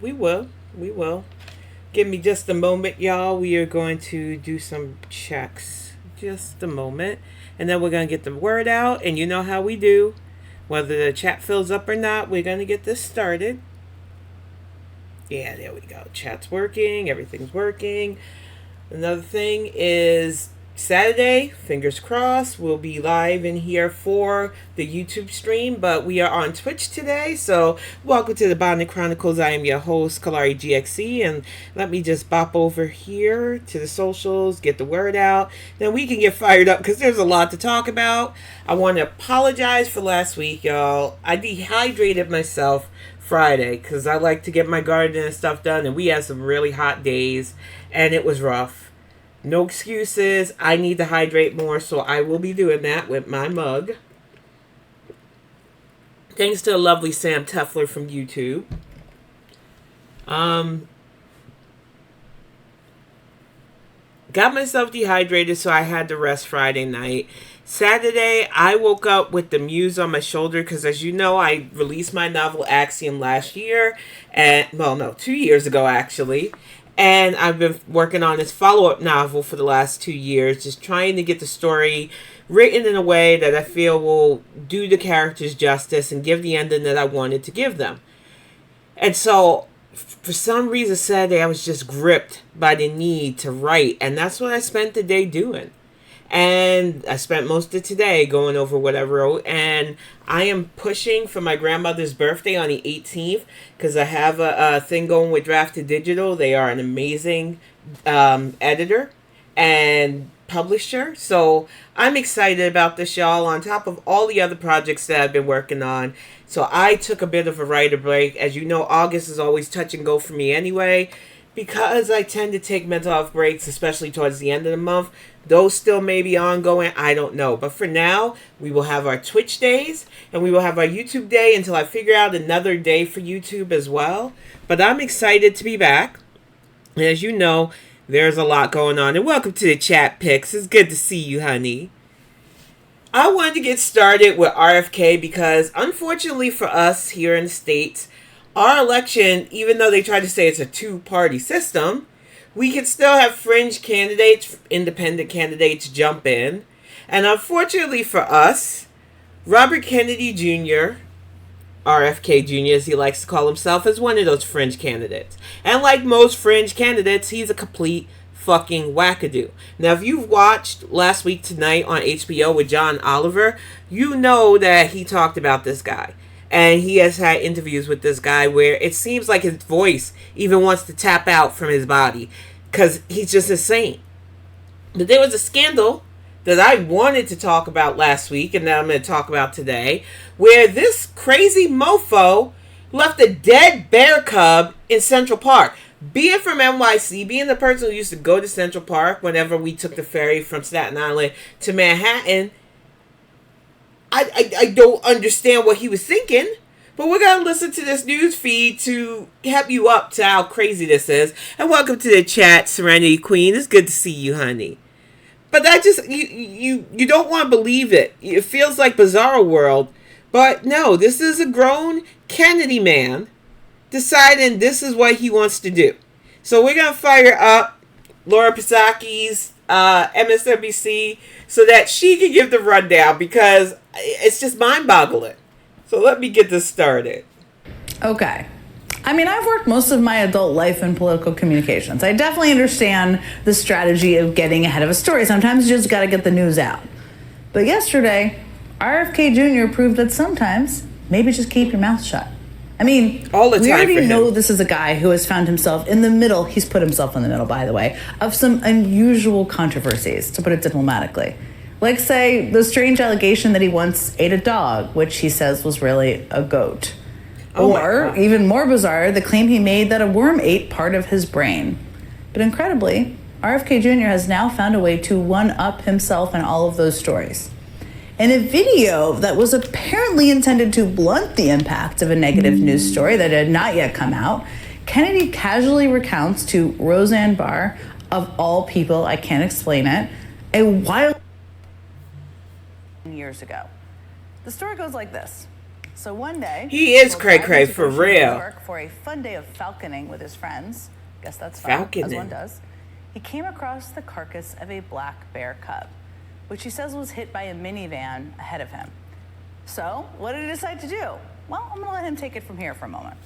We will. We will. Give me just a moment, y'all. We are going to do some checks. Just a moment. And then we're going to get the word out. And you know how we do. Whether the chat fills up or not, we're going to get this started. Yeah, there we go. Chat's working. Everything's working. Another thing is Saturday, fingers crossed, we'll be live in here for the YouTube stream, but we are on Twitch today, so welcome to the Bonnet Chronicles. I am your host, Kalari GXC, and let me just bop over here to the socials, get the word out, then we can get fired up, because there's a lot to talk about. I want to apologize for last week, y'all. I dehydrated myself Friday, because I like to get my garden and stuff done, and we had some really hot days, and it was rough. No excuses. I need to hydrate more, so I will be doing that with my mug. Thanks to the lovely Sam Teffler from YouTube. Got myself dehydrated, so I had to rest Friday night. Saturday, I woke up with the muse on my shoulder because, as you know, I released my novel Axiom last year. 2 years ago, actually. And I've been working on this follow-up novel for the last 2 years, just trying to get the story written in a way that I feel will do the characters justice and give the ending that I wanted to give them. And so, for some reason, Saturday, I was just gripped by the need to write, and that's what I spent the day doing. And I spent most of today going over what I wrote. And I am pushing for my grandmother's birthday on the 18th. Because I have a thing going with Drafted Digital. They are an amazing editor and publisher. So I'm excited about this, y'all. On top of all the other projects that I've been working on. So I took a bit of a writer break. As you know, August is always touch and go for me anyway. Because I tend to take mental health breaks, especially towards the end of the month. Those still may be ongoing, I don't know. But for now, we will have our Twitch days, and we will have our YouTube day until I figure out another day for YouTube as well. But I'm excited to be back. And as you know, there's a lot going on. And welcome to the chat picks. It's good to see you, honey. I wanted to get started with RFK because, unfortunately for us here in the States, our election, even though they try to say it's a two-party system, we can still have fringe candidates, independent candidates jump in. And unfortunately for us, Robert Kennedy Jr., RFK Jr., as he likes to call himself, is one of those fringe candidates. And like most fringe candidates, he's a complete fucking wackadoo. Now, if you've watched Last Week Tonight on HBO with John Oliver, you know that he talked about this guy. And he has had interviews with this guy where it seems like his voice even wants to tap out from his body because he's just insane. But there was a scandal that I wanted to talk about last week and that I'm going to talk about today, where this crazy mofo left a dead bear cub in Central Park. Being from NYC, being the person who used to go to Central Park whenever we took the ferry from Staten Island to Manhattan, I don't understand what he was thinking, but we're going to listen to this news feed to help you up to how crazy this is. And welcome to the chat, Serenity Queen. It's good to see you, honey. But that just, you don't want to believe it. It feels like Bizarro World. But no, this is a grown Kennedy man deciding this is what he wants to do. So we're going to fire up Laura Psaki's MSNBC so that she can give the rundown because it's just mind-boggling. So let me get this started. Okay. I mean, I've worked most of my adult life in political communications. I definitely understand the strategy of getting ahead of a story. Sometimes you just got to get the news out. But yesterday, RFK Jr. proved that sometimes maybe just keep your mouth shut. I mean, all the time we already for him. know this is a guy who has found himself in the middle, he's put himself in the middle, by the way, of some unusual controversies, to put it diplomatically. Like, say, the strange allegation that he once ate a dog, which he says was really a goat. Or, even more bizarre, the claim he made that a worm ate part of his brain. But incredibly, RFK Jr. has now found a way to one-up himself in all of those stories. In a video that was apparently intended to blunt the impact of a negative news story that had not yet come out, Kennedy casually recounts to Roseanne Barr, of all people, I can't explain it, a wild years ago. The story goes like this. So one day, he is while cray driving cray to for Goshen, New real. York for a fun day of falconing with his friends. Guess that's fun, as one does. He came across the carcass of a black bear cub, which he says was hit by a minivan ahead of him. So, what did he decide to do? Well, I'm going to let him take it from here for a moment.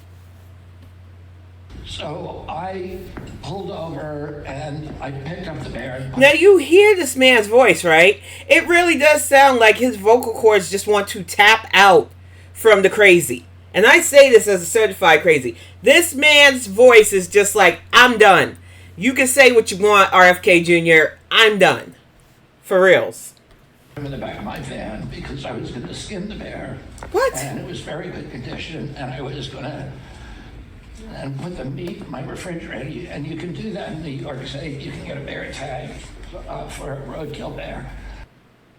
So I pulled over and I picked up the bear. Now you hear this man's voice, right? It really does sound like his vocal cords just want to tap out from the crazy. And I say this as a certified crazy. This man's voice is just like, I'm done. You can say what you want, RFK Jr. I'm done. For reals. I'm in the back of my van because I was going to skin the bear. What? And it was very good condition, and I was going to put the meat in my refrigerator. And you can do that in New York State. You can get a bear tag for a roadkill bear.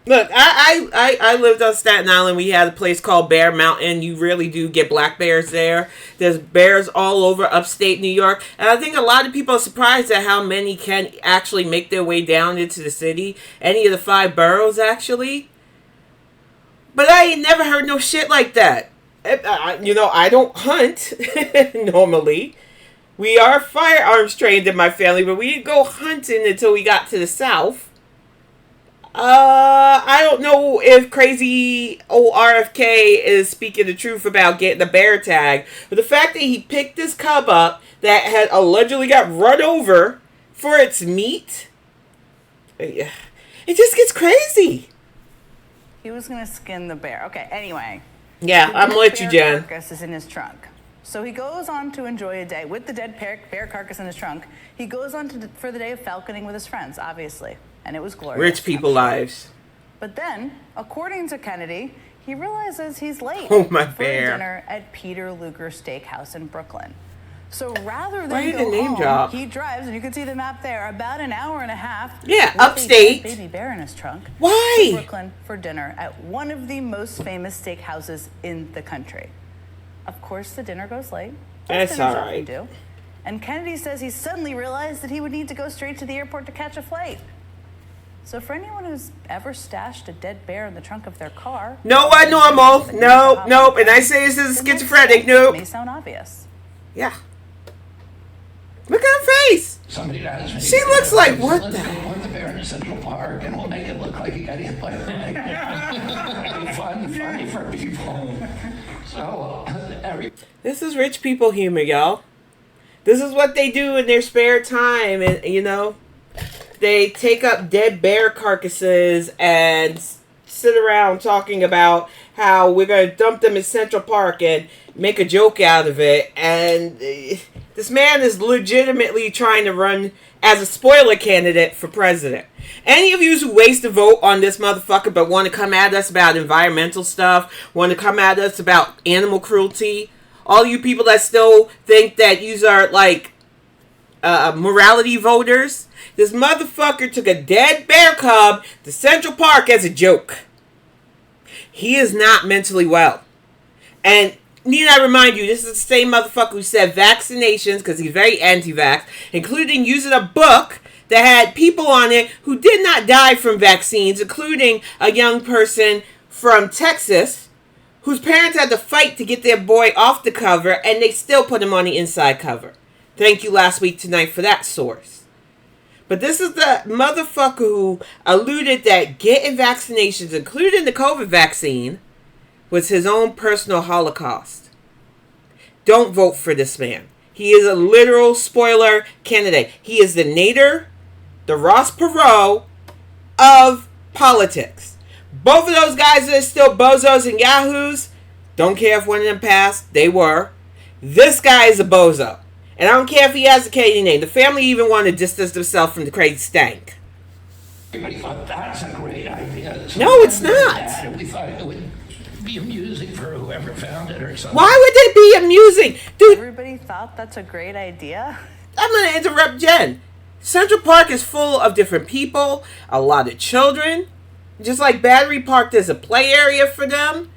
Look, I lived on Staten Island. We had a place called Bear Mountain. You really do get black bears there. There's bears all over upstate New York. And I think a lot of people are surprised at how many can actually make their way down into the city. Any of the 5 boroughs, actually. But I ain't never heard no shit like that. I don't hunt normally. We are firearms trained in my family, but we didn't go hunting until we got to the South. I don't know if crazy old RFK is speaking the truth about getting the bear tag, but the fact that he picked this cub up that had allegedly got run over for its meat, it just gets crazy. He was going to skin the bear. Okay, anyway. Yeah, I'm gonna let you, Jen. The carcass is in his trunk. So he goes on to enjoy a day with the dead bear carcass in his trunk. He goes on for the day of falconing with his friends, obviously. And it was glorious. Rich people lives. But then, according to Kennedy, he realizes he's late for a dinner at Peter Luger Steakhouse in Brooklyn. So rather than go home, drop? he drives, and you can see the map there, about an hour and a half. Yeah, with upstate. A baby bear in his trunk. Why? To Brooklyn for dinner at one of the most famous steakhouses in the country. Of course, the dinner goes late. That's all right. Do. And Kennedy says he suddenly realized that he would need to go straight to the airport to catch a flight. So for anyone who's ever stashed a dead bear in the trunk of their car... No, I normal. Nope. And I say this is schizophrenic. Nope. May sound obvious. Yeah. Look at her face. Somebody asked me. She looks like, what the? Let's go put the bear in Central Park and we'll make it look like he got hit by a leg. Funny for people. So, This is rich people humor, y'all. This is what they do in their spare time, and they take up dead bear carcasses and sit around talking about how we're going to dump them in Central Park and make a joke out of it. And this man is legitimately trying to run as a spoiler candidate for president. Any of you who waste a vote on this motherfucker but want to come at us about environmental stuff, want to come at us about animal cruelty, all you people that still think that yous are like morality voters, this motherfucker took a dead bear cub to Central Park as a joke. He is not mentally well. And need I remind you, this is the same motherfucker who said vaccinations, because he's very anti-vax, including using a book that had people on it who did not die from vaccines, including a young person from Texas whose parents had to fight to get their boy off the cover, and they still put him on the inside cover. Thank you Last Week Tonight for that source. But this is the motherfucker who alluded that getting vaccinations, including the COVID vaccine, was his own personal Holocaust. Don't vote for this man. He is a literal spoiler candidate. He is the Nader, the Ross Perot of politics. Both of those guys are still bozos and yahoos. Don't care if one of them passed. They were. This guy is a bozo. And I don't care if he has a Canadian name. The family even wanted to distance themselves from the crazy stank. Everybody thought that's a great idea. So no, it's not. We thought it would be amusing for whoever found it or something. Why would it be amusing? Dude, everybody thought that's a great idea. I'm going to interrupt Jen. Central Park is full of different people, a lot of children. Just like Battery Park, there's a play area for them.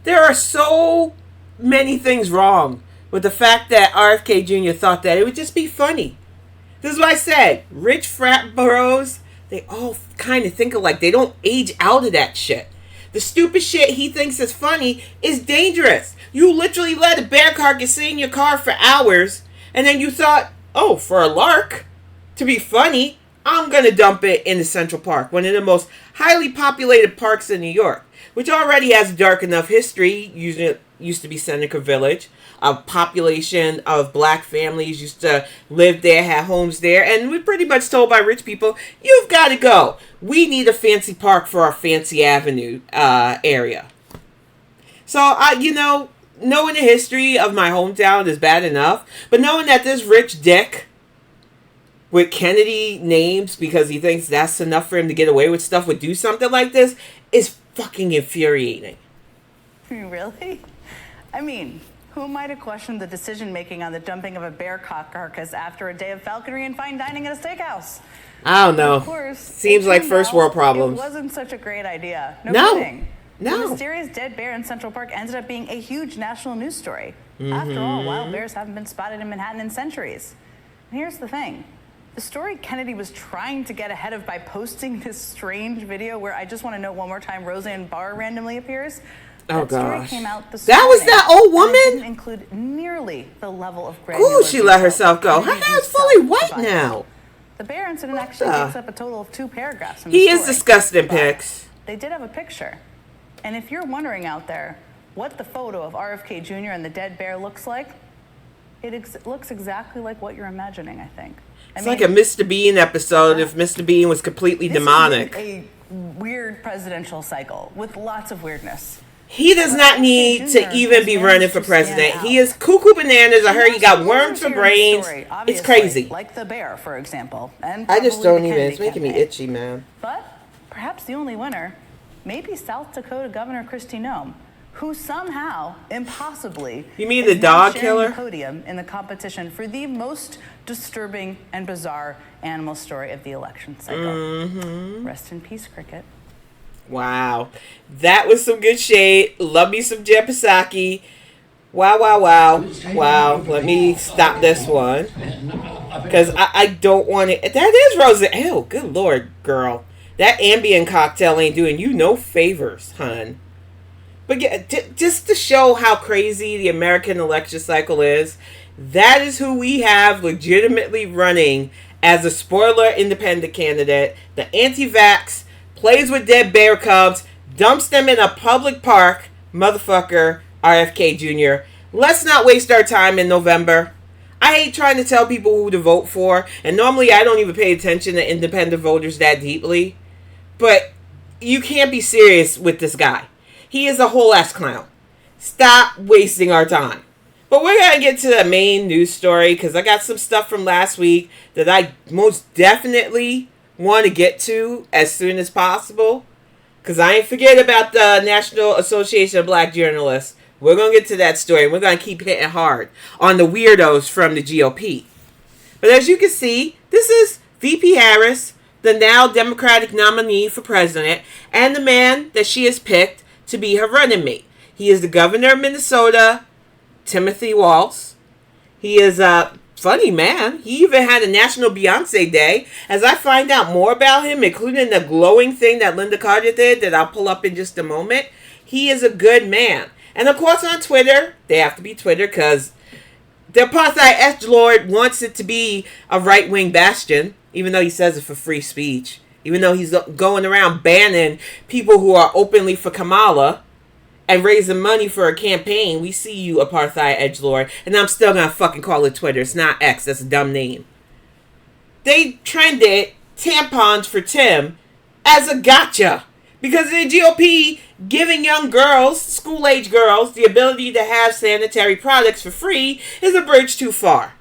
There are so many things wrong with the fact that RFK Jr. thought that it would just be funny. This is what I said. Rich frat bros, they all kind of think alike. They don't age out of that shit. The stupid shit he thinks is funny is dangerous. You literally let a bear carcass sit in your car for hours, and then you thought, oh, for a lark, to be funny, I'm going to dump it in the Central Park, one of the most highly populated parks in New York, which already has a dark enough history. Used to be Seneca Village. A population of black families used to live there, had homes there, and we're pretty much told by rich people, you've got to go. We need a fancy park for our fancy avenue area. So, knowing the history of my hometown is bad enough, but knowing that this rich dick with Kennedy names, because he thinks that's enough for him to get away with stuff, would do something like this is fucking infuriating. Really? I mean, who might have questioned the decision-making on the dumping of a bear carcass after a day of falconry and fine dining at a steakhouse? I don't know. Of course. Seems like first world problems. It wasn't such a great idea. No. Kidding. No. The mysterious dead bear in Central Park ended up being a huge national news story. After all, wild bears haven't been spotted in Manhattan in centuries. And here's the thing. The story Kennedy was trying to get ahead of by posting this strange video where I just want to note one more time Roseanne Barr randomly appears. Oh, that story gosh. came out this that morning, was that old woman? It didn't include nearly the level of granular Ooh, she let detail herself go. Her Kennedy hair's himself fully white provided. now. The bear incident actually takes up a total of 2 paragraphs in He the is story, disgusting, but pics. They did have a picture. And if you're wondering out there what the photo of RFK Jr. and the dead bear looks like, it looks exactly like what you're imagining, I think. It's like a Mr. Bean episode if Mr. Bean was completely demonic. This is a weird presidential cycle with lots of weirdness. He does not need to even be running for president. He is cuckoo bananas. I heard he got worms for brains. It's crazy. Like the bear, for example. And I just don't even. Kennedy It's making me campaign. itchy, man. But perhaps the only winner may be South Dakota Governor Kristi Noem, who somehow, impossibly, You mean is the now dog sharing killer? the podium in the competition for the most disturbing and bizarre animal story of the election cycle. Mm-hmm. Rest in peace, Cricket. Wow. That was some good shade. Love me some Jen Psaki. Wow, wow, wow. Wow. Let me stop this one. Because I don't want it. That is Roseanne. Ew, good Lord, girl. That Ambien cocktail ain't doing you no favors, hun. But yeah, just to show how crazy the American election cycle is, that is who we have legitimately running as a spoiler independent candidate. The anti-vax, plays with dead bear cubs, dumps them in a public park, motherfucker, RFK Jr. Let's not waste our time in November. I hate trying to tell people who to vote for, and normally I don't even pay attention to independent voters that deeply. But you can't be serious with this guy. He is a whole ass clown. Stop wasting our time. But we're going to get to the main news story because I got some stuff from last week that I most definitely want to get to as soon as possible. Because I ain't forget about the National Association of Black Journalists. We're going to get to that story. We're going to keep hitting hard on the weirdos from the GOP. But as you can see, this is VP Harris, the now Democratic nominee for president, and the man that she has picked to be her running mate. He is the governor of Minnesota, Tim Walz. He is a funny man. He even had a National Beyonce Day. As I find out more about him, including the glowing thing that Linda Carter did that I'll pull up in just a moment, he is a good man. And of course on Twitter, they have to be Twitter because the apartheid edgelord wants it to be a right-wing bastion, even though he says it for free speech. Even though he's going around banning people who are openly for Kamala and raising money for a campaign. We see you, apartheid edgelord. And I'm still going to fucking call it Twitter. It's not X. That's a dumb name. They trended tampons for Tim as a gotcha. Because the GOP giving young girls, school-age girls, the ability to have sanitary products for free is a bridge too far.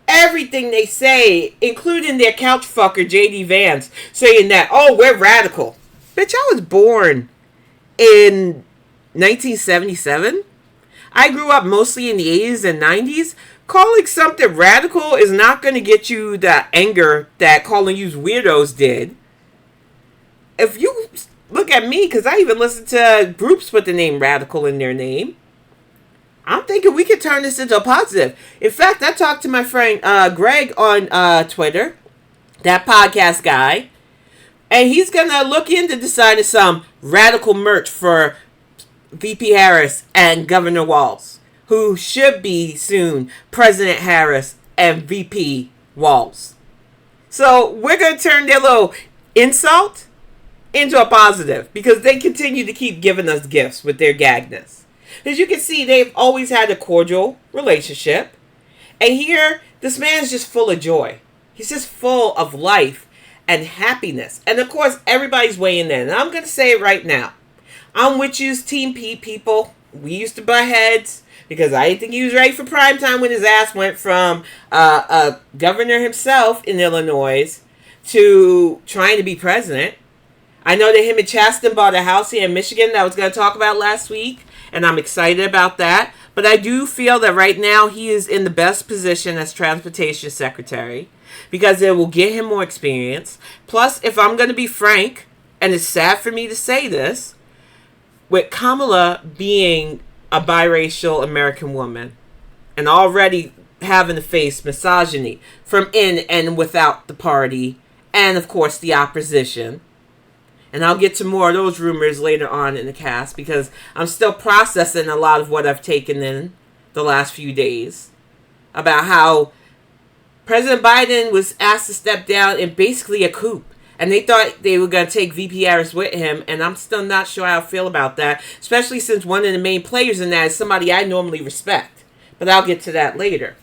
Everything they say, including their couch fucker, J.D. Vance, saying that, oh, we're radical. Bitch, I was born in 1977. I grew up mostly in the 80s and 90s. Calling something radical is not going to get you the anger that calling you weirdos did. If you look at me, because I even listen to groups with the name radical in their name, I'm thinking we could turn this into a positive. In fact, I talked to my friend Greg on Twitter, that podcast guy, And he's going to look into deciding some radical merch for VP Harris and Governor Walz, who should be soon President Harris and VP Walz. So we're going to turn their little insult into a positive, because they continue to keep giving us gifts with their gagness. As you can see, they've always had a cordial relationship. And here, this man is just full of joy. He's just full of life and happiness. And of course, everybody's weighing in. And I'm going to say it right now. I'm with you, Team P people. We used to butt heads because I didn't think he was ready for prime time when his ass went from a governor himself in Illinois to trying to be president. I know that him and Chasten bought a house here in Michigan that I was going to talk about last week, and I'm excited about that. But I do feel that right now he is in the best position as Transportation Secretary, because it will get him more experience. Plus, if I'm going to be frank, and it's sad for me to say this, with Kamala being a biracial American woman and already having to face misogyny from in and without the party, and of course the opposition. And I'll get to more of those rumors later on in the cast, because I'm still processing a lot of what I've taken in the last few days about how President Biden was asked to step down in basically a coup. And they thought they were going to take VP Harris with him. And I'm still not sure how I feel about that, especially since one of the main players in that is somebody I normally respect. But I'll get to that later.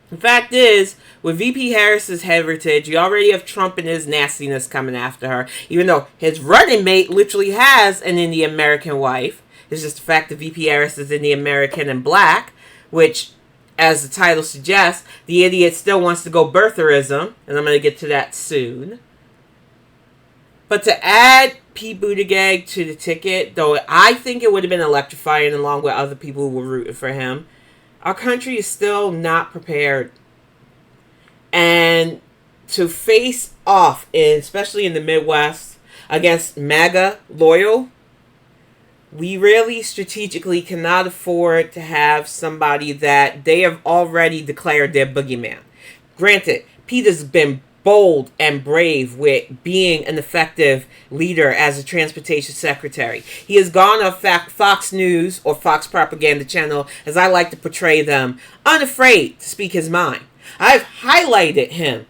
The fact is, with VP Harris's heritage, you already have Trump and his nastiness coming after her, even though his running mate literally has an Indian American wife. It's just the fact that VP Harris is Indian American and black, which, as the title suggests, the idiot still wants to go birtherism, and I'm going to get to that soon. But to add Pete Buttigieg to the ticket, though I think it would have been electrifying along with other people who were rooting for him, our country is still not prepared. And to face off, especially in the Midwest, against MAGA loyal, we really strategically cannot afford to have somebody that they have already declared their boogeyman. Granted, Pete has been bold and brave with being an effective leader as a transportation secretary. He has gone on Fox News, or Fox Propaganda Channel, as I like to portray them, unafraid to speak his mind. I've highlighted him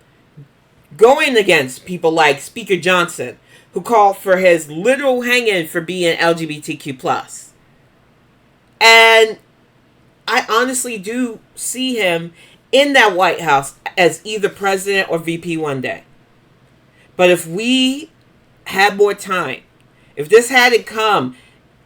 going against people like Speaker Johnson, who called for his literal hanging for being LGBTQ+. And I honestly do see him in that White House as either president or VP one day. But if we had more time, if this hadn't come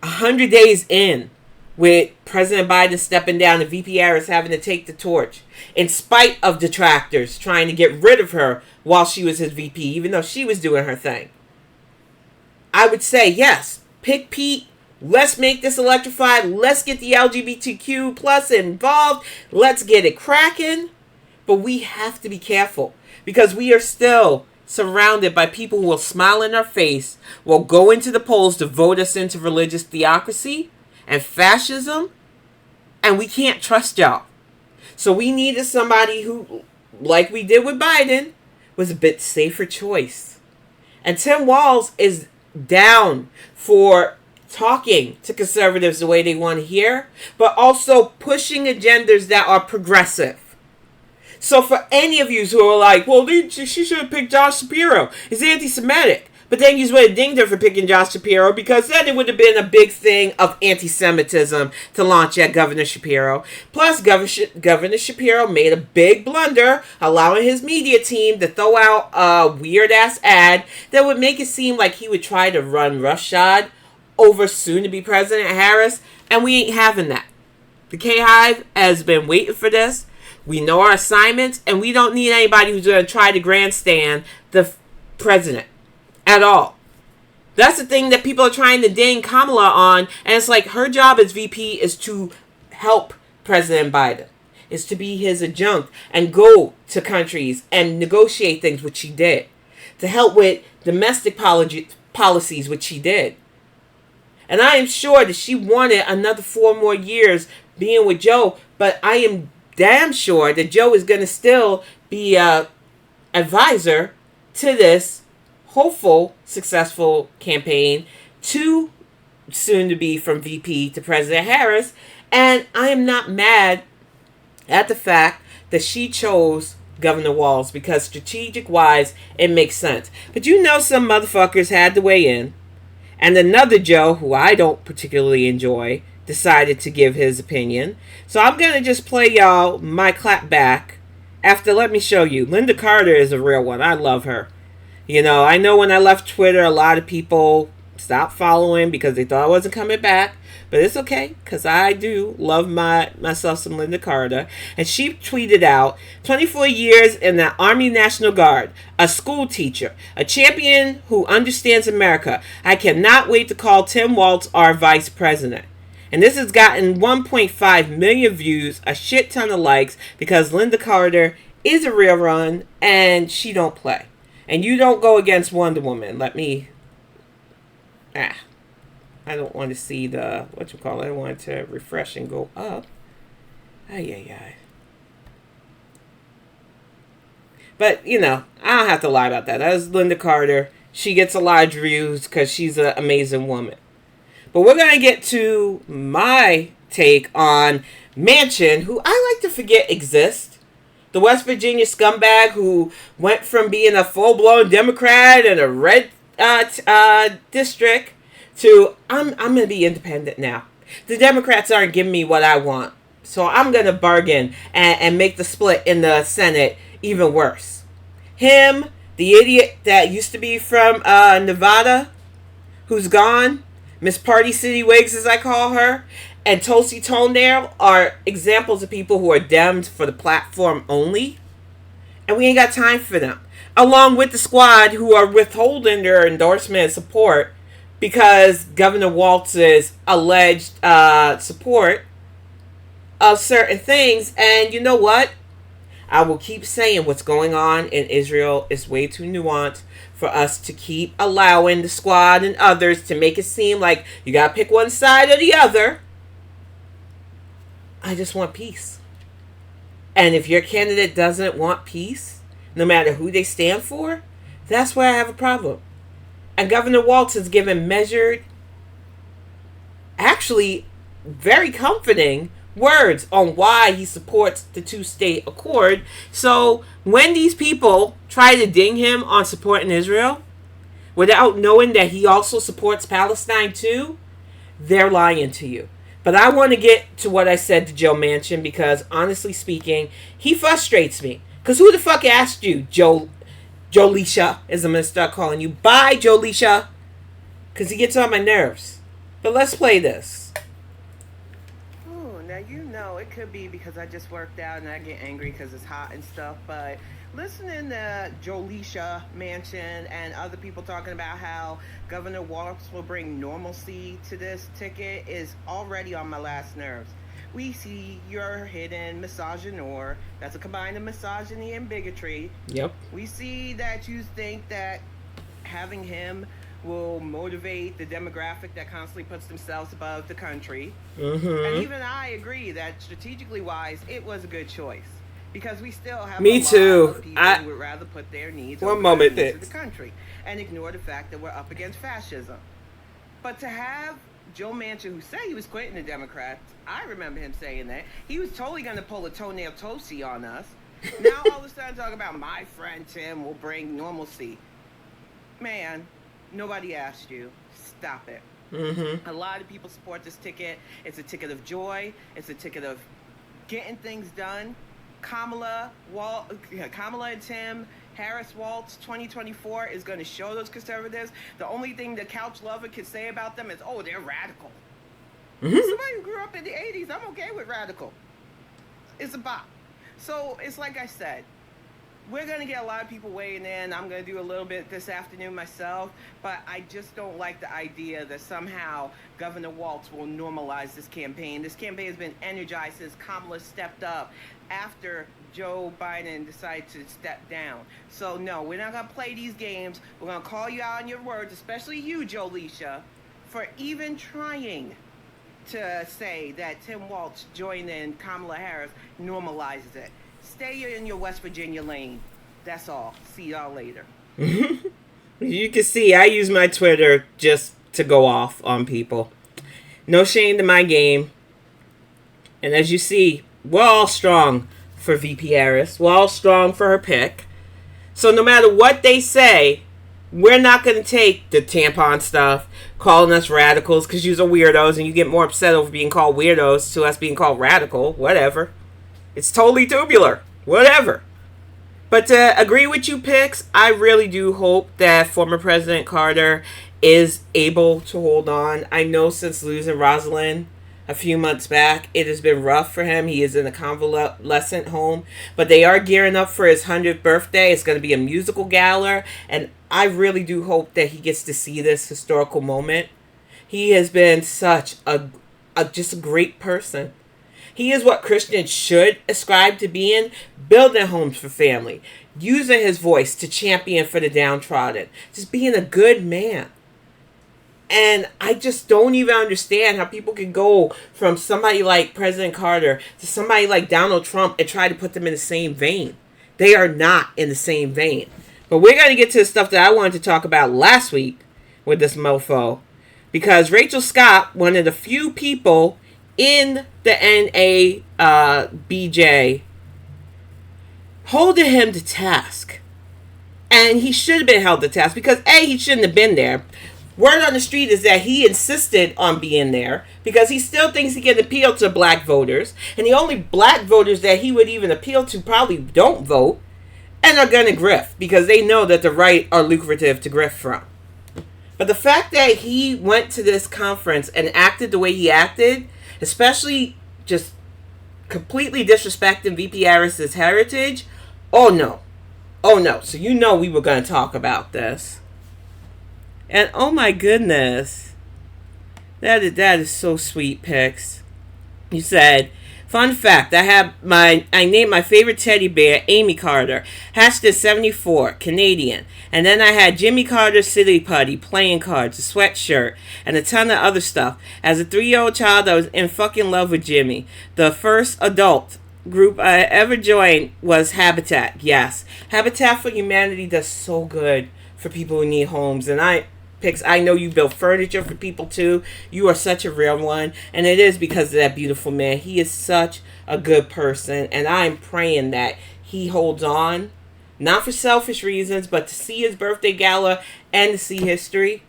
100 days in, with President Biden stepping down and VP Harris having to take the torch, in spite of detractors trying to get rid of her while she was his VP, even though she was doing her thing, I would say, yes, pick Pete. Let's make this electrified. Let's get the LGBTQ plus involved. Let's get it cracking. But we have to be careful, because we are still surrounded by people who will smile in our face, will go into the polls to vote us into religious theocracy and fascism, and we can't trust y'all. So we needed somebody who, like we did with Biden, was a bit safer choice. And Tim Walz is down for talking to conservatives the way they want to hear, but also pushing agendas that are progressive. So for any of you who are like, well, she should have picked Josh Shapiro, he's anti-Semitic. But then you would have dinged her for picking Josh Shapiro, because then it would have been a big thing of anti-Semitism to launch at Governor Shapiro. Plus, Governor Shapiro made a big blunder, allowing his media team to throw out a weird-ass ad that would make it seem like he would try to run roughshod over soon-to-be President Harris, and we ain't having that. The K-Hive has been waiting for this. We know our assignments, and we don't need anybody who's going to try to grandstand the president at all. That's the thing that people are trying to ding Kamala on, and it's like her job as VP is to help President Biden, is to be his adjunct and go to countries and negotiate things, which she did, to help with domestic policies, which she did. And I am sure that she wanted another 4 more years being with Joe, but I am damn sure that Joe is going to still be a advisor to this hopeful, successful campaign to soon to be from VP to President Harris. And I am not mad at the fact that she chose Governor Walz because strategic wise, it makes sense. But you know, some motherfuckers had to weigh in. And another Joe, who I don't particularly enjoy, decided to give his opinion. So I'm going to just play y'all my clap back after. Let me show you. Linda Carter is a real one. I love her. You know, I know when I left Twitter, a lot of people stopped following because they thought I wasn't coming back. But it's okay, because I do love myself some Linda Carter. And she tweeted out, 24 years in the Army National Guard, a school teacher, a champion who understands America. I cannot wait to call Tim Waltz our vice president. And this has gotten 1.5 million views, a shit ton of likes, because Linda Carter is a real run, and she don't play. And you don't go against Wonder Woman. I don't want to see the, I want it to refresh and go up. Ay. But, you know, I don't have to lie about that. That was Linda Carter. She gets a lot of views because she's an amazing woman. But we're going to get to my take on Manchin, who I like to forget exists. The West Virginia scumbag who went from being a full-blown Democrat in a red district to, I'm going to be independent now. The Democrats aren't giving me what I want. So I'm going to bargain and make the split in the Senate even worse. Him, the idiot that used to be from Nevada, who's gone, Miss Party City Wigs as I call her, and Tulsi Toenail are examples of people who are Dems for the platform only. And we ain't got time for them. Along with the squad who are withholding their endorsement and support because Governor Waltz's alleged support of certain things. And you know what? I will keep saying what's going on in Israel is way too nuanced for us to keep allowing the squad and others to make it seem like you gotta pick one side or the other. I just want peace. And if your candidate doesn't want peace, no matter who they stand for, that's where I have a problem. And Governor Waltz has given measured, actually very comforting words on why he supports the two-state accord. So when these people try to ding him on supporting Israel, without knowing that he also supports Palestine too, they're lying to you. But I want to get to what I said to Joe Manchin because, honestly speaking, he frustrates me. Because who the fuck asked you, Jolisha, as I'm going to start calling you. Bye, Jolisha. Because he gets on my nerves. But let's play this. Oh, now you know it could be because I just worked out and I get angry because it's hot and stuff. But listening to Jolisha Manchin and other people talking about how Governor Waltz will bring normalcy to this ticket is already on my last nerves. We see your hidden misogynoir. That's a combine of misogyny and bigotry. Yep. We see that you think that having him will motivate the demographic that constantly puts themselves above the country. Mm-hmm. And even I agree that strategically wise, it was a good choice. Because we still have Me a lot too. of people who would rather put their needs One over moment, the needs of Dix. the country and ignore the fact that we're up against fascism. But to have Joe Manchin, who said he was quitting the Democrats, I remember him saying that. He was totally going to pull a toenail toasty on us. Now all of a sudden talking about my friend Tim will bring normalcy. Man, nobody asked you. Stop it. Mm-hmm. A lot of people support this ticket. It's a ticket of joy. It's a ticket of getting things done. Kamala and Tim Harris Waltz 2024 is going to show those conservatives. The only thing the couch lover can say about them is, oh, they're radical. Mm-hmm. Somebody who grew up in the 80s, I'm okay with radical. It's a bop. So it's like I said, we're going to get a lot of people weighing in. I'm going to do a little bit this afternoon myself, but I just don't like the idea that somehow Governor Waltz will normalize this campaign. This campaign has been energized since Kamala stepped up after Joe Biden decided to step down. So no, we're not going to play these games. We're going to call you out on your words, especially you, Jolisha, for even trying to say that Tim Waltz joining Kamala Harris normalizes it. Stay in your West Virginia lane. That's all. See y'all later. You can see I use my Twitter just to go off on people. No shame to my game. And as you see, we're all strong for VP Harris. We're all strong for her pick. So no matter what they say, we're not going to take the tampon stuff, calling us radicals because you're weirdos and you get more upset over being called weirdos to us being called radical. Whatever. It's totally tubular. Whatever. But to agree with you, Pix, I really do hope that former President Carter is able to hold on. I know since losing Rosalind a few months back, it has been rough for him. He is in a convalescent home. But they are gearing up for his 100th birthday. It's going to be a musical gala. And I really do hope that he gets to see this historical moment. He has been such just a great person. He is what Christians should ascribe to being, building homes for family, using his voice to champion for the downtrodden, just being a good man. And I just don't even understand how people can go from somebody like President Carter to somebody like Donald Trump and try to put them in the same vein. They are not in the same vein. But we're going to get to the stuff that I wanted to talk about last week with this mofo. Because Rachel Scott, one of the few people in the NABJ, holding him to task. And he should have been held to task because A, he shouldn't have been there. Word on the street is that he insisted on being there because he still thinks he can appeal to black voters. And the only black voters that he would even appeal to probably don't vote and are going to grift because they know that the right are lucrative to grift from. But the fact that he went to this conference and acted the way he acted, especially just completely disrespecting VP Harris's heritage, oh no. Oh no. So you know we were going to talk about this. And oh my goodness. That is so sweet, Pix. You said, fun fact, I named my favorite teddy bear Amy Carter, hatched at 74, Canadian. And then I had Jimmy Carter Silly Putty, playing cards, a sweatshirt, and a ton of other stuff. As a 3-year-old child, I was in fucking love with Jimmy. The first adult group I ever joined was Habitat. Yes, Habitat for Humanity does so good for people who need homes. And I know you build furniture for people too. You are such a real one. And it is because of that beautiful man. He is such a good person. And I'm praying that he holds on. Not for selfish reasons, but to see his birthday gala and to see history.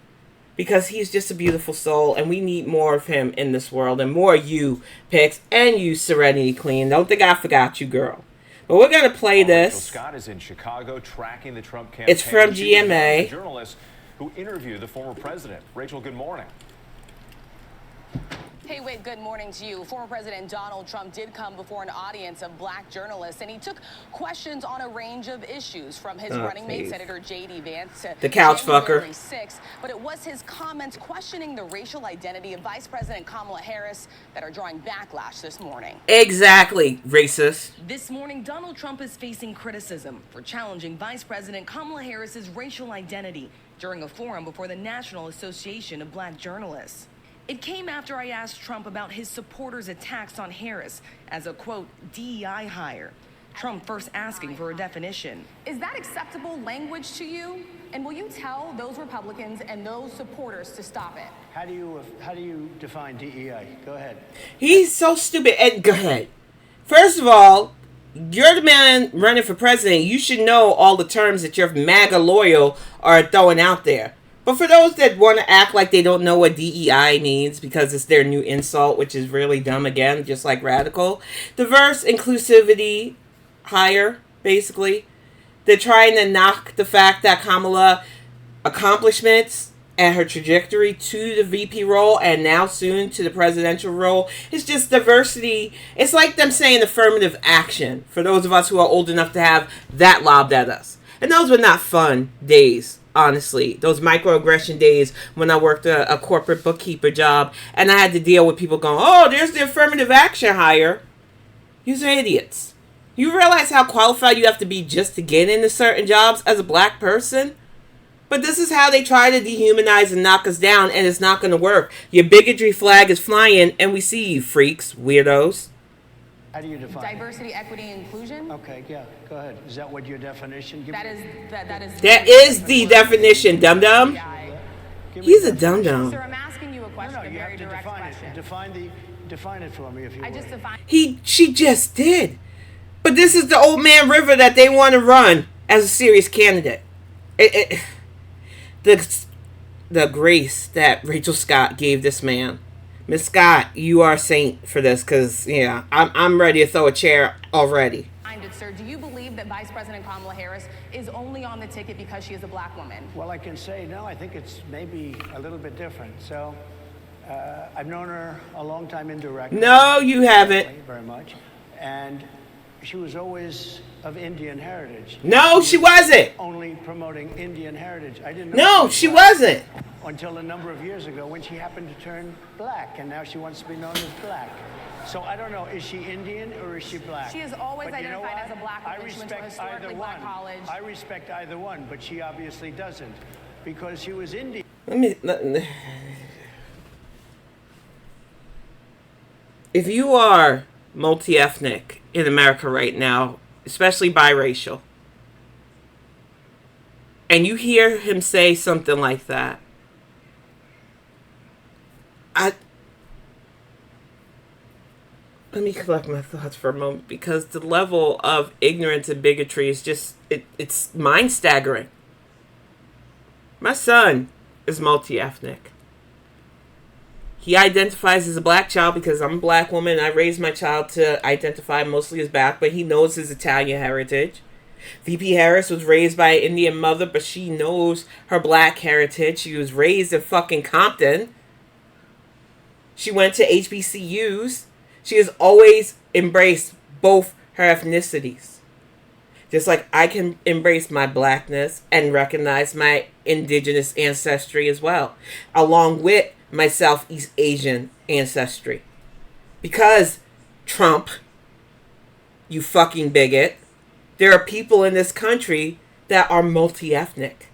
Because he's just a beautiful soul. And we need more of him in this world. And more of you, Pix. And you, Serenity Queen. Don't think I forgot you, girl. But we're going to play this. Rachel Scott is in Chicago tracking the Trump campaign. It's from GMA. Journalists who interviewed the former president. Rachel, good morning. Hey, Whit, good morning to you. Former President Donald Trump did come before an audience of black journalists, and he took questions on a range of issues, from his running mate, Senator J.D. Vance, to the couch January fucker. 6th. But it was his comments questioning the racial identity of Vice President Kamala Harris that are drawing backlash this morning. Exactly, racist. This morning, Donald Trump is facing criticism for challenging Vice President Kamala Harris's racial identity during a forum before the National Association of Black Journalists. It came after I asked Trump about his supporters' attacks on Harris as a, quote, DEI hire. Trump first asking for a definition. Is that acceptable language to you? And will you tell those Republicans and those supporters to stop it? How do you define DEI? Go ahead. He's so stupid. And go ahead. First of all, you're the man running for president. You should know all the terms that your MAGA loyal are throwing out there. But for those that want to act like they don't know what DEI means because it's their new insult, which is really dumb again, just like radical. Diverse inclusivity hire, basically. They're trying to knock the fact that Kamala accomplishments and her trajectory to the VP role and now soon to the presidential role is just diversity. It's like them saying affirmative action for those of us who are old enough to have that lobbed at us. And those were not fun days. Honestly, those microaggression days when I worked a corporate bookkeeper job and I had to deal with people going, oh, there's the affirmative action hire. You're idiots. You realize how qualified you have to be just to get into certain jobs as a black person? But this is how they try to dehumanize and knock us down, and it's not going to work. Your bigotry flag is flying, and we see you, freaks, weirdos. How do you define diversity, equity, inclusion. Okay, yeah, go ahead. Is that what your definition? That is the definition, dum-dum. He's a dum-dum. Sir, I'm asking you a question, a very direct question. Define it for me, if you would. I just defined. She just did. But this is the old man River that they want to run as a serious candidate. The grace that Rachel Scott gave this man. Miss Scott, you are a saint for this, because, yeah, I'm ready to throw a chair already. Sir, do you believe that Vice President Kamala Harris is only on the ticket because she is a black woman? Well, I can say, no, I think it's maybe a little bit different. So, I've known her a long time indirectly. No, you haven't. Very much. And she was always of Indian heritage. No, she wasn't. Only promoting Indian heritage. I didn't know. No, she wasn't. Until a number of years ago when she happened to turn black, and now she wants to be known as black. So I don't know, is she Indian or is she black? She is always identified as a black woman. I respect either one. I respect either one, but she obviously doesn't, because she was Indian. If you are multi-ethnic in America right now, especially biracial, and you hear him say something like that, let me collect my thoughts for a moment, because the level of ignorance and bigotry is just, it's mind staggering. My son is multi-ethnic. He identifies as a black child because I'm a black woman and I raised my child to identify mostly as black, but he knows his Italian heritage. VP Harris was raised by an Indian mother, but she knows her black heritage. She was raised in fucking Compton. She went to HBCUs. She has always embraced both her ethnicities. Just like I can embrace my blackness and recognize my indigenous ancestry as well, along with my Southeast Asian ancestry. Because, Trump, you fucking bigot, there are people in this country that are multi-ethnic.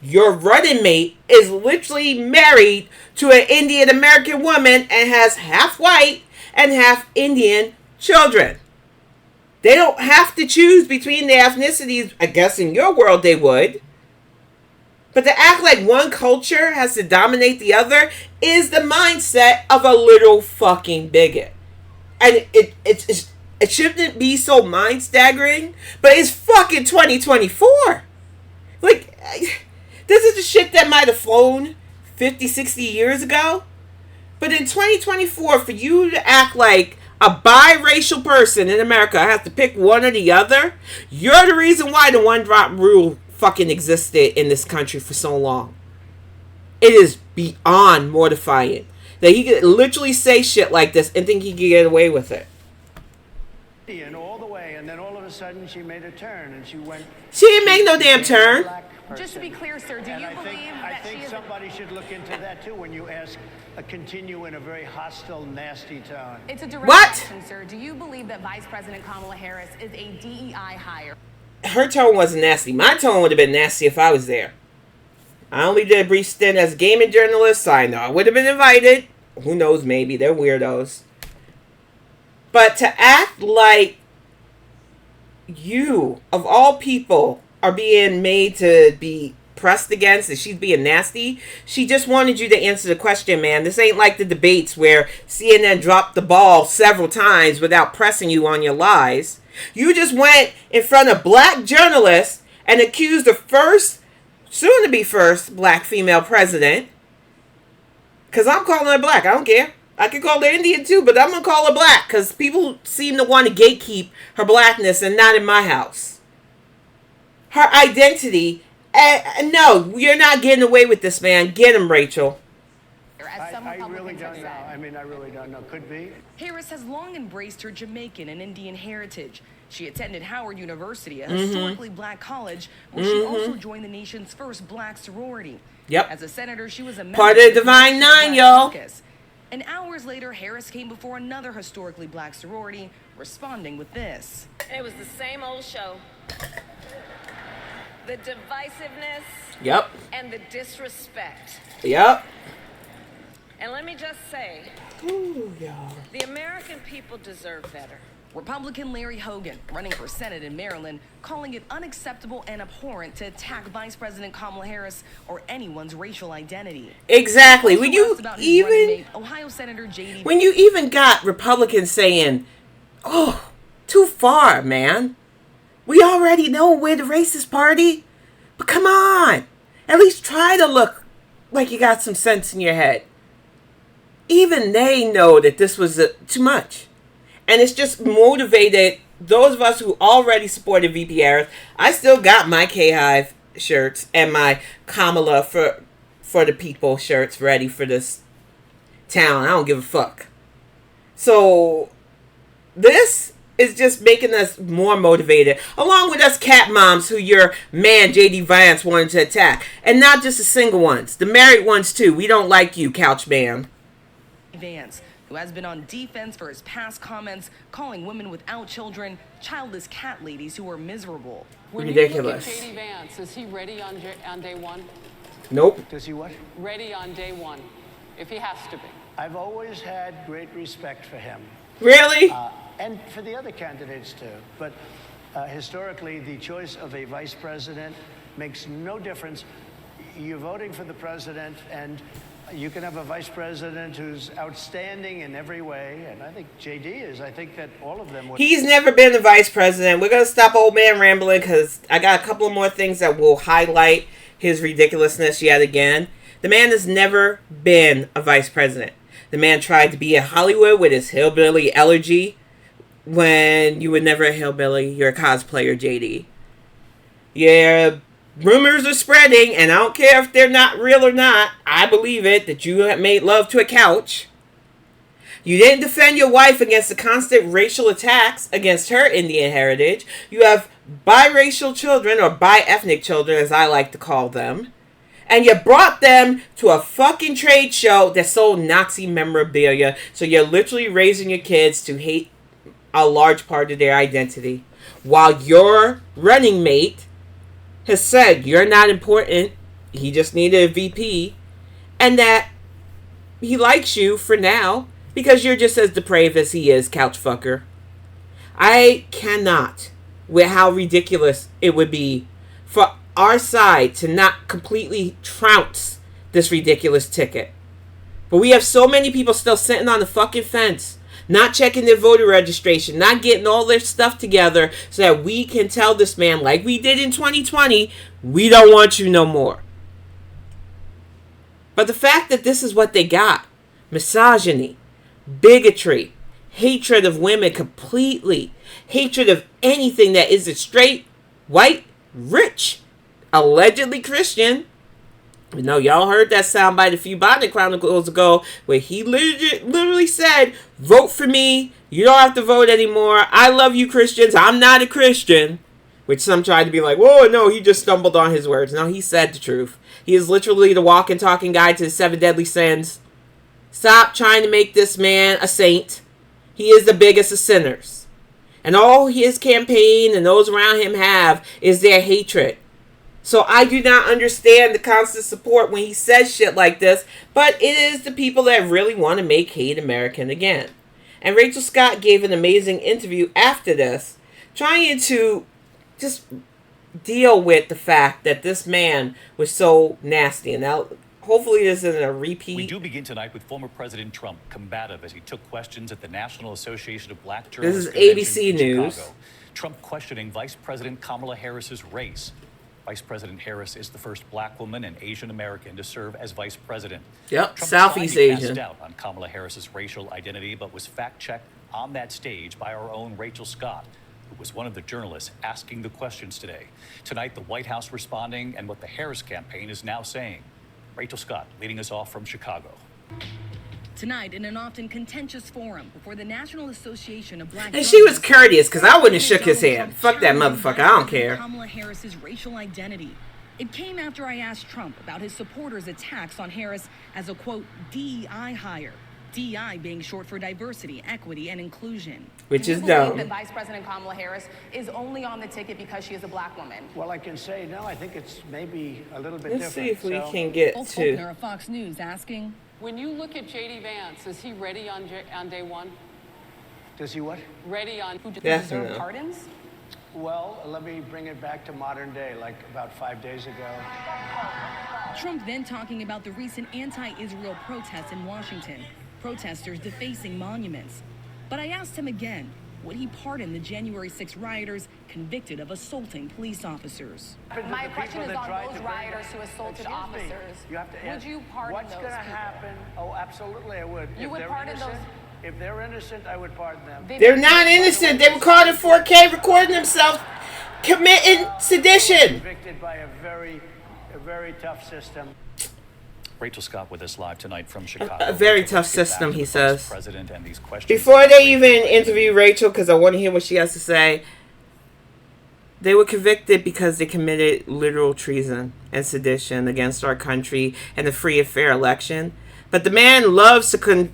Your running mate is literally married to an Indian American woman and has half white and half Indian children. They don't have to choose between their ethnicities. I guess in your world they would. But to act like one culture has to dominate the other is the mindset of a little fucking bigot. And it shouldn't be so mind staggering, but it's fucking 2024. Like, this is the shit that might have flown 50, 60 years ago. But in 2024, for you to act like a biracial person in America has to pick one or the other, you're the reason why the one drop rule fucking existed in this country for so long. It is beyond mortifying that he could literally say shit like this and think he could get away with it. And all the way, and then all of a sudden she made a turn and she went. She didn't make no damn turn. Just to be clear, sir, do you believe that she is? I think somebody should look into that too when you ask, continue in a very hostile, nasty tone. It's a direct question, sir. Do you believe that Vice President Kamala Harris is a DEI hire? Her tone wasn't nasty. My tone would have been nasty if I was there. I only did a brief stint as a gaming journalist, so I know I would have been invited. Who knows, maybe. They're weirdos. But to act like you, of all people, are being made to be pressed against and she's being nasty, she just wanted you to answer the question, man. This ain't like the debates where CNN dropped the ball several times without pressing you on your lies. You just went in front of black journalists and accused the first, soon to be first, black female president. Because I'm calling her black. I don't care. I could call her Indian too, but I'm going to call her black because people seem to want to gatekeep her blackness and not in my house. Her identity, no, you're not getting away with this, man. Get him, Rachel. I really don't know. I mean, I really don't know. Could be. Harris has long embraced her Jamaican and Indian heritage. She attended Howard University, a historically black college, where she also joined the nation's first black sorority. Yep. As a senator, she was a member part of the Divine Nine, y'all. And hours later, Harris came before another historically black sorority, responding with this. It was the same old show. The divisiveness. Yep. And the disrespect. Yep. And let me just say, ooh, y'all, the American people deserve better. Republican Larry Hogan, running for Senate in Maryland, calling it unacceptable and abhorrent to attack Vice President Kamala Harris or anyone's racial identity. Exactly. When you Ohio Senator JD. When you even got Republicans saying, "Oh, too far, man. We already know we're the racist party, but come on, at least try to look like you got some sense in your head." Even they know that this was too much. And it's just motivated those of us who already supported VP Harris. I still got my K-Hive shirts and my Kamala for the people shirts ready for this town. I don't give a fuck. So this is just making us more motivated. Along with us cat moms who your man JD Vance wanted to attack. And not just the single ones. The married ones too. We don't like you, couch man. Vance, who has been on defense for his past comments, calling women without children childless cat ladies who are miserable. Ridiculous. When you look at JD Vance, is he ready on day one? Nope. Does he what? Ready on day one, if he has to be. I've always had great respect for him. Really? And for the other candidates too. But historically, the choice of a vice president makes no difference. You're voting for the president, and you can have a vice president who's outstanding in every way, and I think JD is. I think that all of them would. He's never been the vice president. We're going to stop old man rambling because I got a couple of more things that will highlight his ridiculousness yet again. The man has never been a vice president. The man tried to be in Hollywood with his hillbilly elegy when you were never a hillbilly. You're a cosplayer, JD. Yeah. Rumors are spreading, and I don't care if they're not real or not. I believe it, that you have made love to a couch. You didn't defend your wife against the constant racial attacks against her Indian heritage. You have biracial children, or bi-ethnic children, as I like to call them. And you brought them to a fucking trade show that sold Nazi memorabilia. So you're literally raising your kids to hate a large part of their identity. While your running mate has said you're not important, he just needed a VP, and that he likes you for now because you're just as depraved as he is, couch fucker. I cannot with how ridiculous it would be for our side to not completely trounce this ridiculous ticket. But we have so many people still sitting on the fucking fence, not checking their voter registration, not getting all their stuff together so that we can tell this man, like we did in 2020, we don't want you no more. But the fact that this is what they got, misogyny, bigotry, hatred of women completely, hatred of anything that isn't straight, white, rich, allegedly Christian. You know, y'all heard that soundbite a few Bonnet Chronicles ago where he literally said, vote for me. You don't have to vote anymore. I love you, Christians. I'm not a Christian. Which some tried to be like, whoa, no, he just stumbled on his words. No, he said the truth. He is literally the walking, talking guide to the 7 deadly sins. Stop trying to make this man a saint. He is the biggest of sinners. And all his campaign and those around him have is their hatred. So I do not understand the constant support when he says shit like this, but it is the people that really want to make hate American again. And Rachel Scott gave an amazing interview after this, trying to just deal with the fact that this man was so nasty. And now, hopefully this isn't a repeat. We do begin tonight with former President Trump combative as he took questions at the National Association of Black Journalists. This is ABC News. Chicago. Trump questioning Vice President Kamala Harris's race. Vice President Harris is the first black woman and Asian American to serve as vice president. Yep, Trump Southeast Asian. cast doubt on Kamala Harris's racial identity, but was fact-checked on that stage by our own Rachel Scott, who was one of the journalists asking the questions today. Tonight, the White House responding and what the Harris campaign is now saying. Rachel Scott leading us off from Chicago. Tonight, in an often contentious forum before the National Association of Black And she was courteous, because I wouldn't have shook his hand. Fuck that motherfucker, I don't care. Kamala Harris's racial identity. It came after I asked Trump about his supporters' attacks on Harris as a, quote, DEI hire. DEI being short for diversity, equity, and inclusion. Which is Do you dumb. believe that Vice President Kamala Harris is only on the ticket because she is a black woman? Well, I can say no. I think it's maybe a little bit Let's different. see if we can get Ulf to... Faulkner of Fox News asking, When you look at JD Vance, is he ready on day one? Does he what? Ready on who Yes, deserve no. pardons? Well, let me bring it back to modern day, like about 5 days ago. Trump then talking about the recent anti-Israel protests in Washington, protesters defacing monuments. But I asked him again, would he pardon the January 6 rioters convicted of assaulting police officers? My question is on those rioters who assaulted officers. You have to Would ask, you pardon what's those going to people? happen? Oh, absolutely, I would. You If would they're pardon innocent, those- If they're innocent, I would pardon them. They're not innocent. They were caught in 4K recording themselves committing sedition. Convicted by a very tough system. Rachel Scott with us live tonight from Chicago. A very Rachel, tough let's get back system, to he the Vice says. President and these questions. Before they even interview Rachel, because I want to hear what she has to say, they were convicted because they committed literal treason and sedition against our country and the free and fair election. But the man loves to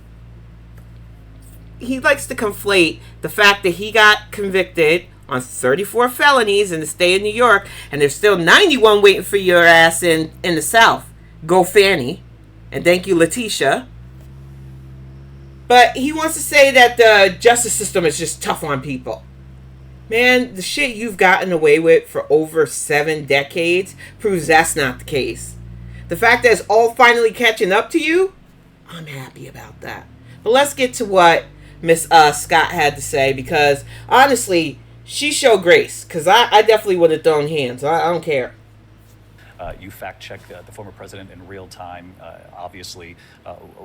he likes to conflate the fact that he got convicted on 34 felonies in the state of New York, and there's still 91 waiting for your ass in the South. Go Fanny. And thank you, Letitia. But he wants to say that the justice system is just tough on people. Man, the shit you've gotten away with for over 7 decades proves that's not the case. The fact that it's all finally catching up to you, I'm happy about that. But let's get to what Miss Scott had to say, because honestly, she showed grace. Because I definitely would have thrown hands. I don't care. You fact-checked the former president in real time. Obviously,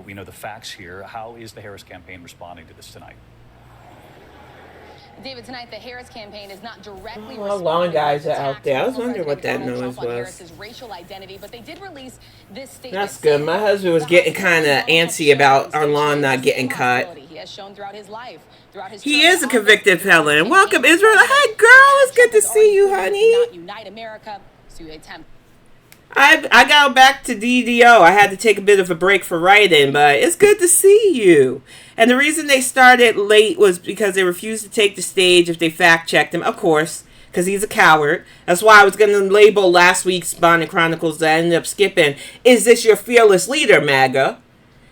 we know the facts here. How is the Harris campaign responding to this tonight? David, tonight the Harris campaign is not directly Oh, long guys are out there. I was wondering what that Donald noise Trump on was. Harris's racial identity, but they did release this statement. That's good. My husband was getting kind of antsy about our lawn not getting cut. He has shown throughout his life. He is a convicted felon. Welcome, Israel. Hi, girl. It's good to see you, honey. Not unite America, so you attempt. I got back to DDO. I had to take a bit of a break for writing, but it's good to see you. And the reason they started late was because they refused to take the stage if they fact-checked him, of course, because he's a coward. That's why I was going to label last week's Bonnet Chronicles that I ended up skipping, "Is this your fearless leader, MAGA?"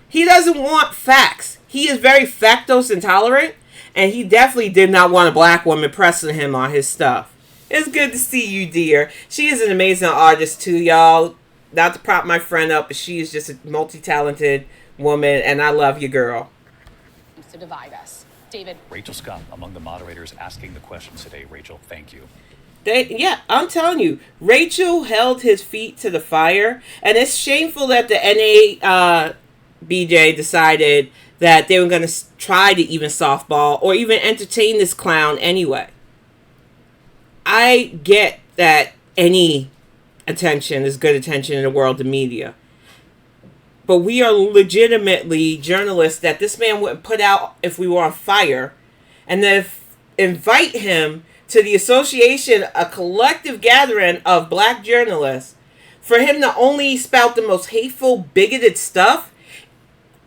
He doesn't want facts. He is very factos intolerant, and he definitely did not want a black woman pressing him on his stuff. It's good to see you, dear. She is an amazing artist, too, y'all. Not to prop my friend up, but she is just a multi-talented woman, and I love you, girl. To divide us. David. Rachel Scott, among the moderators asking the questions today. Rachel, thank you. Yeah, I'm telling you, Rachel held his feet to the fire, and it's shameful that the NABJ decided that they were going to try to even softball or even entertain this clown anyway. I get that any attention is good attention in the world of media. But we are legitimately journalists that this man wouldn't put out if we were on fire. And then invite him to the association, a collective gathering of black journalists, for him to only spout the most hateful, bigoted stuff.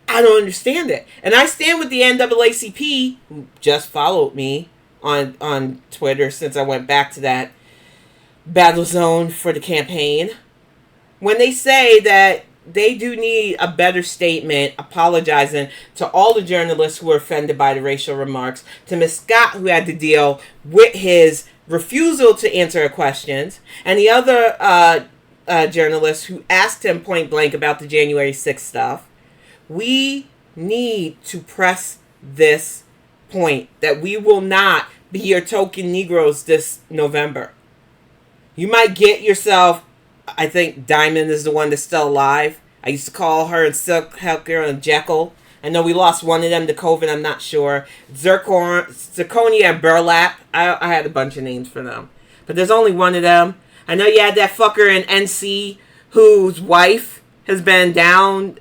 I don't understand it. And I stand with the NAACP, who just followed me on Twitter since I went back to that battle zone for the campaign, when they say that they do need a better statement apologizing to all the journalists who were offended by the racial remarks, to Ms. Scott, who had to deal with his refusal to answer her questions, and the other journalists who asked him point blank about the January 6th stuff. We need to press this point that we will not be your token Negroes this November. You might get yourself, I think Diamond is the one that's still alive. I used to call her and Silk Helker and Jekyll. I know we lost one of them to COVID, I'm not sure. Zirconia and Burlap. I had a bunch of names for them. But there's only one of them. I know you had that fucker in NC whose wife has been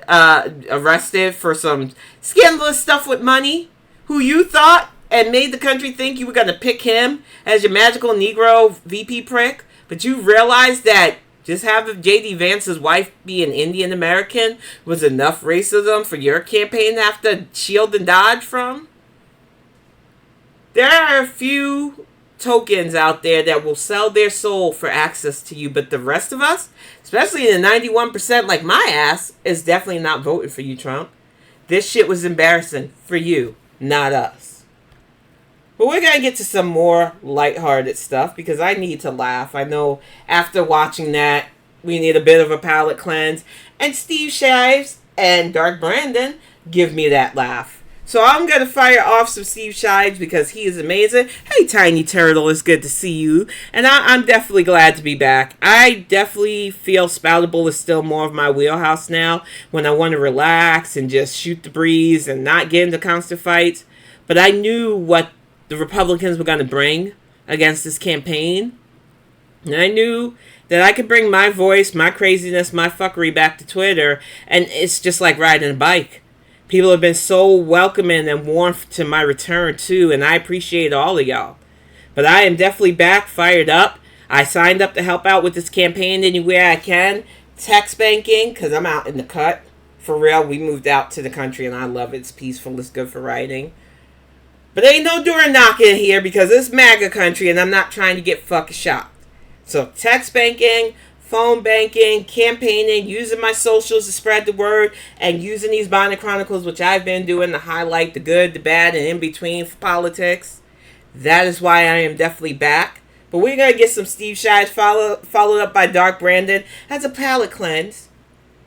arrested for some scandalous stuff with money, who you thought and made the country think you were going to pick him as your magical Negro VP prick. But you realized that just having J.D. Vance's wife be an Indian American was enough racism for your campaign to have to shield and dodge from? There are a few tokens out there that will sell their soul for access to you, but the rest of us, especially the 91% like my ass, is definitely not voting for you, Trump. This shit was embarrassing for you, not us. But we're going to get to some more lighthearted stuff because I need to laugh. I know after watching that, we need a bit of a palate cleanse. And Steve Shives and Dark Brandon give me that laugh. So I'm going to fire off some Steve Shives because he is amazing. Hey, Tiny Turtle, it's good to see you. And I'm definitely glad to be back. I definitely feel Spoutable is still more of my wheelhouse now when I want to relax and just shoot the breeze and not get into constant fights. But I knew what the Republicans were going to bring against this campaign. And I knew that I could bring my voice, my craziness, my fuckery back to Twitter. And it's just like riding a bike. People have been so welcoming and warm to my return, too, and I appreciate all of y'all. But I am definitely back, fired up. I signed up to help out with this campaign any way I can. Tax banking, because I'm out in the cut. For real, we moved out to the country, and I love it. It's peaceful. It's good for writing. But ain't no door knocking here because it's MAGA country, and I'm not trying to get fucking shocked. So, tax banking, phone banking, campaigning, using my socials to spread the word, and using these Bonnet Chronicles, which I've been doing to highlight the good, the bad, and in between for politics. That is why I am definitely back. But we're going to get some Steve Shives followed up by Dark Brandon as a palate cleanse.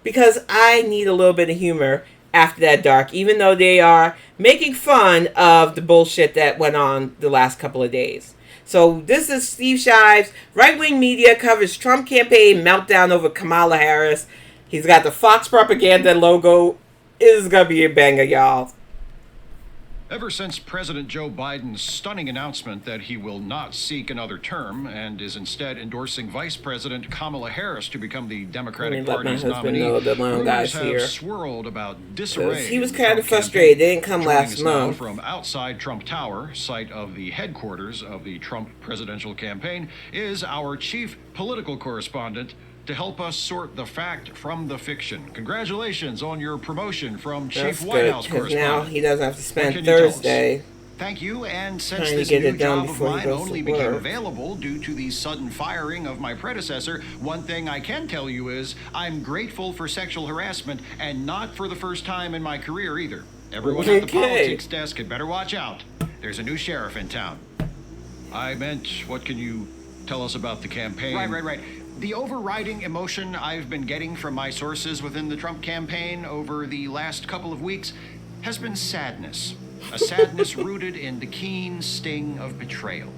Because I need a little bit of humor after that dark, even though they are making fun of the bullshit that went on the last couple of days. So this is Steve Shives. Right-wing media covers Trump campaign meltdown over Kamala Harris. He's got the Fox propaganda logo. It is going to be a banger, y'all. Ever since President Joe Biden's stunning announcement that he will not seek another term and is instead endorsing Vice President Kamala Harris to become the Democratic Party's nominee, rumors have swirled about disarray. He was kind of frustrated. They didn't come last month. From outside Trump Tower, site of the headquarters of the Trump presidential campaign, is our chief political correspondent to help us sort the fact from the fiction. Congratulations on your promotion from Chief White House correspondent. Now he doesn't have to spend Thursday. Thank you, and since this new job of mine only became available due to the sudden firing of my predecessor, one thing I can tell you is I'm grateful for sexual harassment, and not for the first time in my career either. Everyone at the politics desk had better watch out. There's a new sheriff in town. I meant, what can you tell us about the campaign? Right. The overriding emotion I've been getting from my sources within the Trump campaign over the last couple of weeks has been sadness. A sadness rooted in the keen sting of betrayal.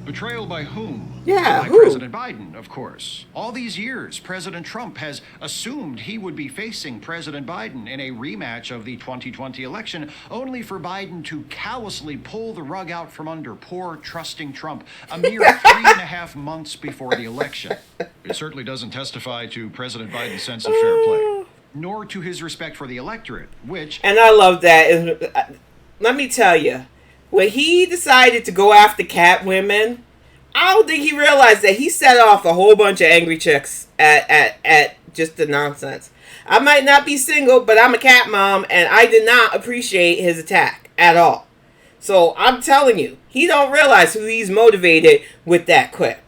Betrayal by whom? By President Biden, of course. All these years, President Trump has assumed he would be facing President Biden in a rematch of the 2020 election, only for Biden to callously pull the rug out from under poor, trusting Trump a mere 3.5 months before the election. It certainly doesn't testify to President Biden's sense of fair play, nor to his respect for the electorate, which... And I love that. Let me tell you, when he decided to go after cat women, I don't think he realized that he set off a whole bunch of angry chicks at just the nonsense. I might not be single, but I'm a cat mom, and I did not appreciate his attack at all. So I'm telling you, he don't realize who he's motivated with that quip.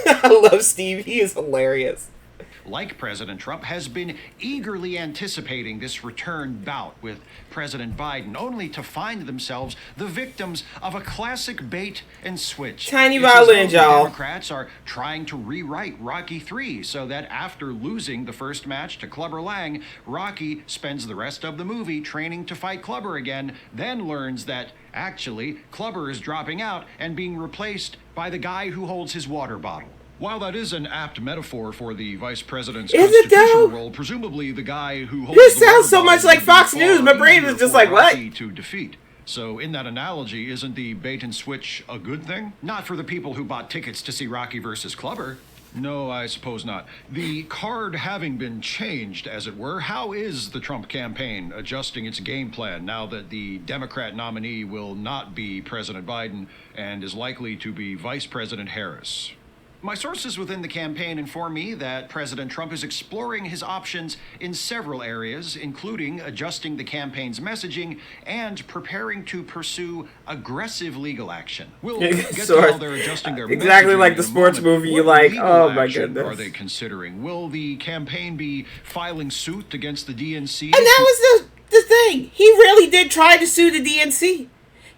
I love Steve. He is hilarious. Like President Trump, has been eagerly anticipating this return bout with President Biden, only to find themselves the victims of a classic bait and switch. Tiny violin, y'all. Democrats are trying to rewrite Rocky III so that after losing the first match to Clubber Lang, Rocky spends the rest of the movie training to fight Clubber again, then learns that actually Clubber is dropping out and being replaced by the guy who holds his water bottle. While that is an apt metaphor for the vice president's constitutional role, presumably the guy who holds this sounds so much like Fox News. My brain is just like, what? To defeat. So in that analogy, isn't the bait and switch a good thing? Not for the people who bought tickets to see Rocky versus Clubber. No, I suppose not. The card having been changed, as it were, how is the Trump campaign adjusting its game plan now that the Democrat nominee will not be President Biden and is likely to be Vice President Harris? My sources within the campaign inform me that President Trump is exploring his options in several areas, including adjusting the campaign's messaging and preparing to pursue aggressive legal action. We'll get to how they're adjusting their exactly like the sports movie you like. Oh my goodness. Are they considering? Will the campaign be filing suit against the DNC? And that was the thing. He really did try to sue the DNC.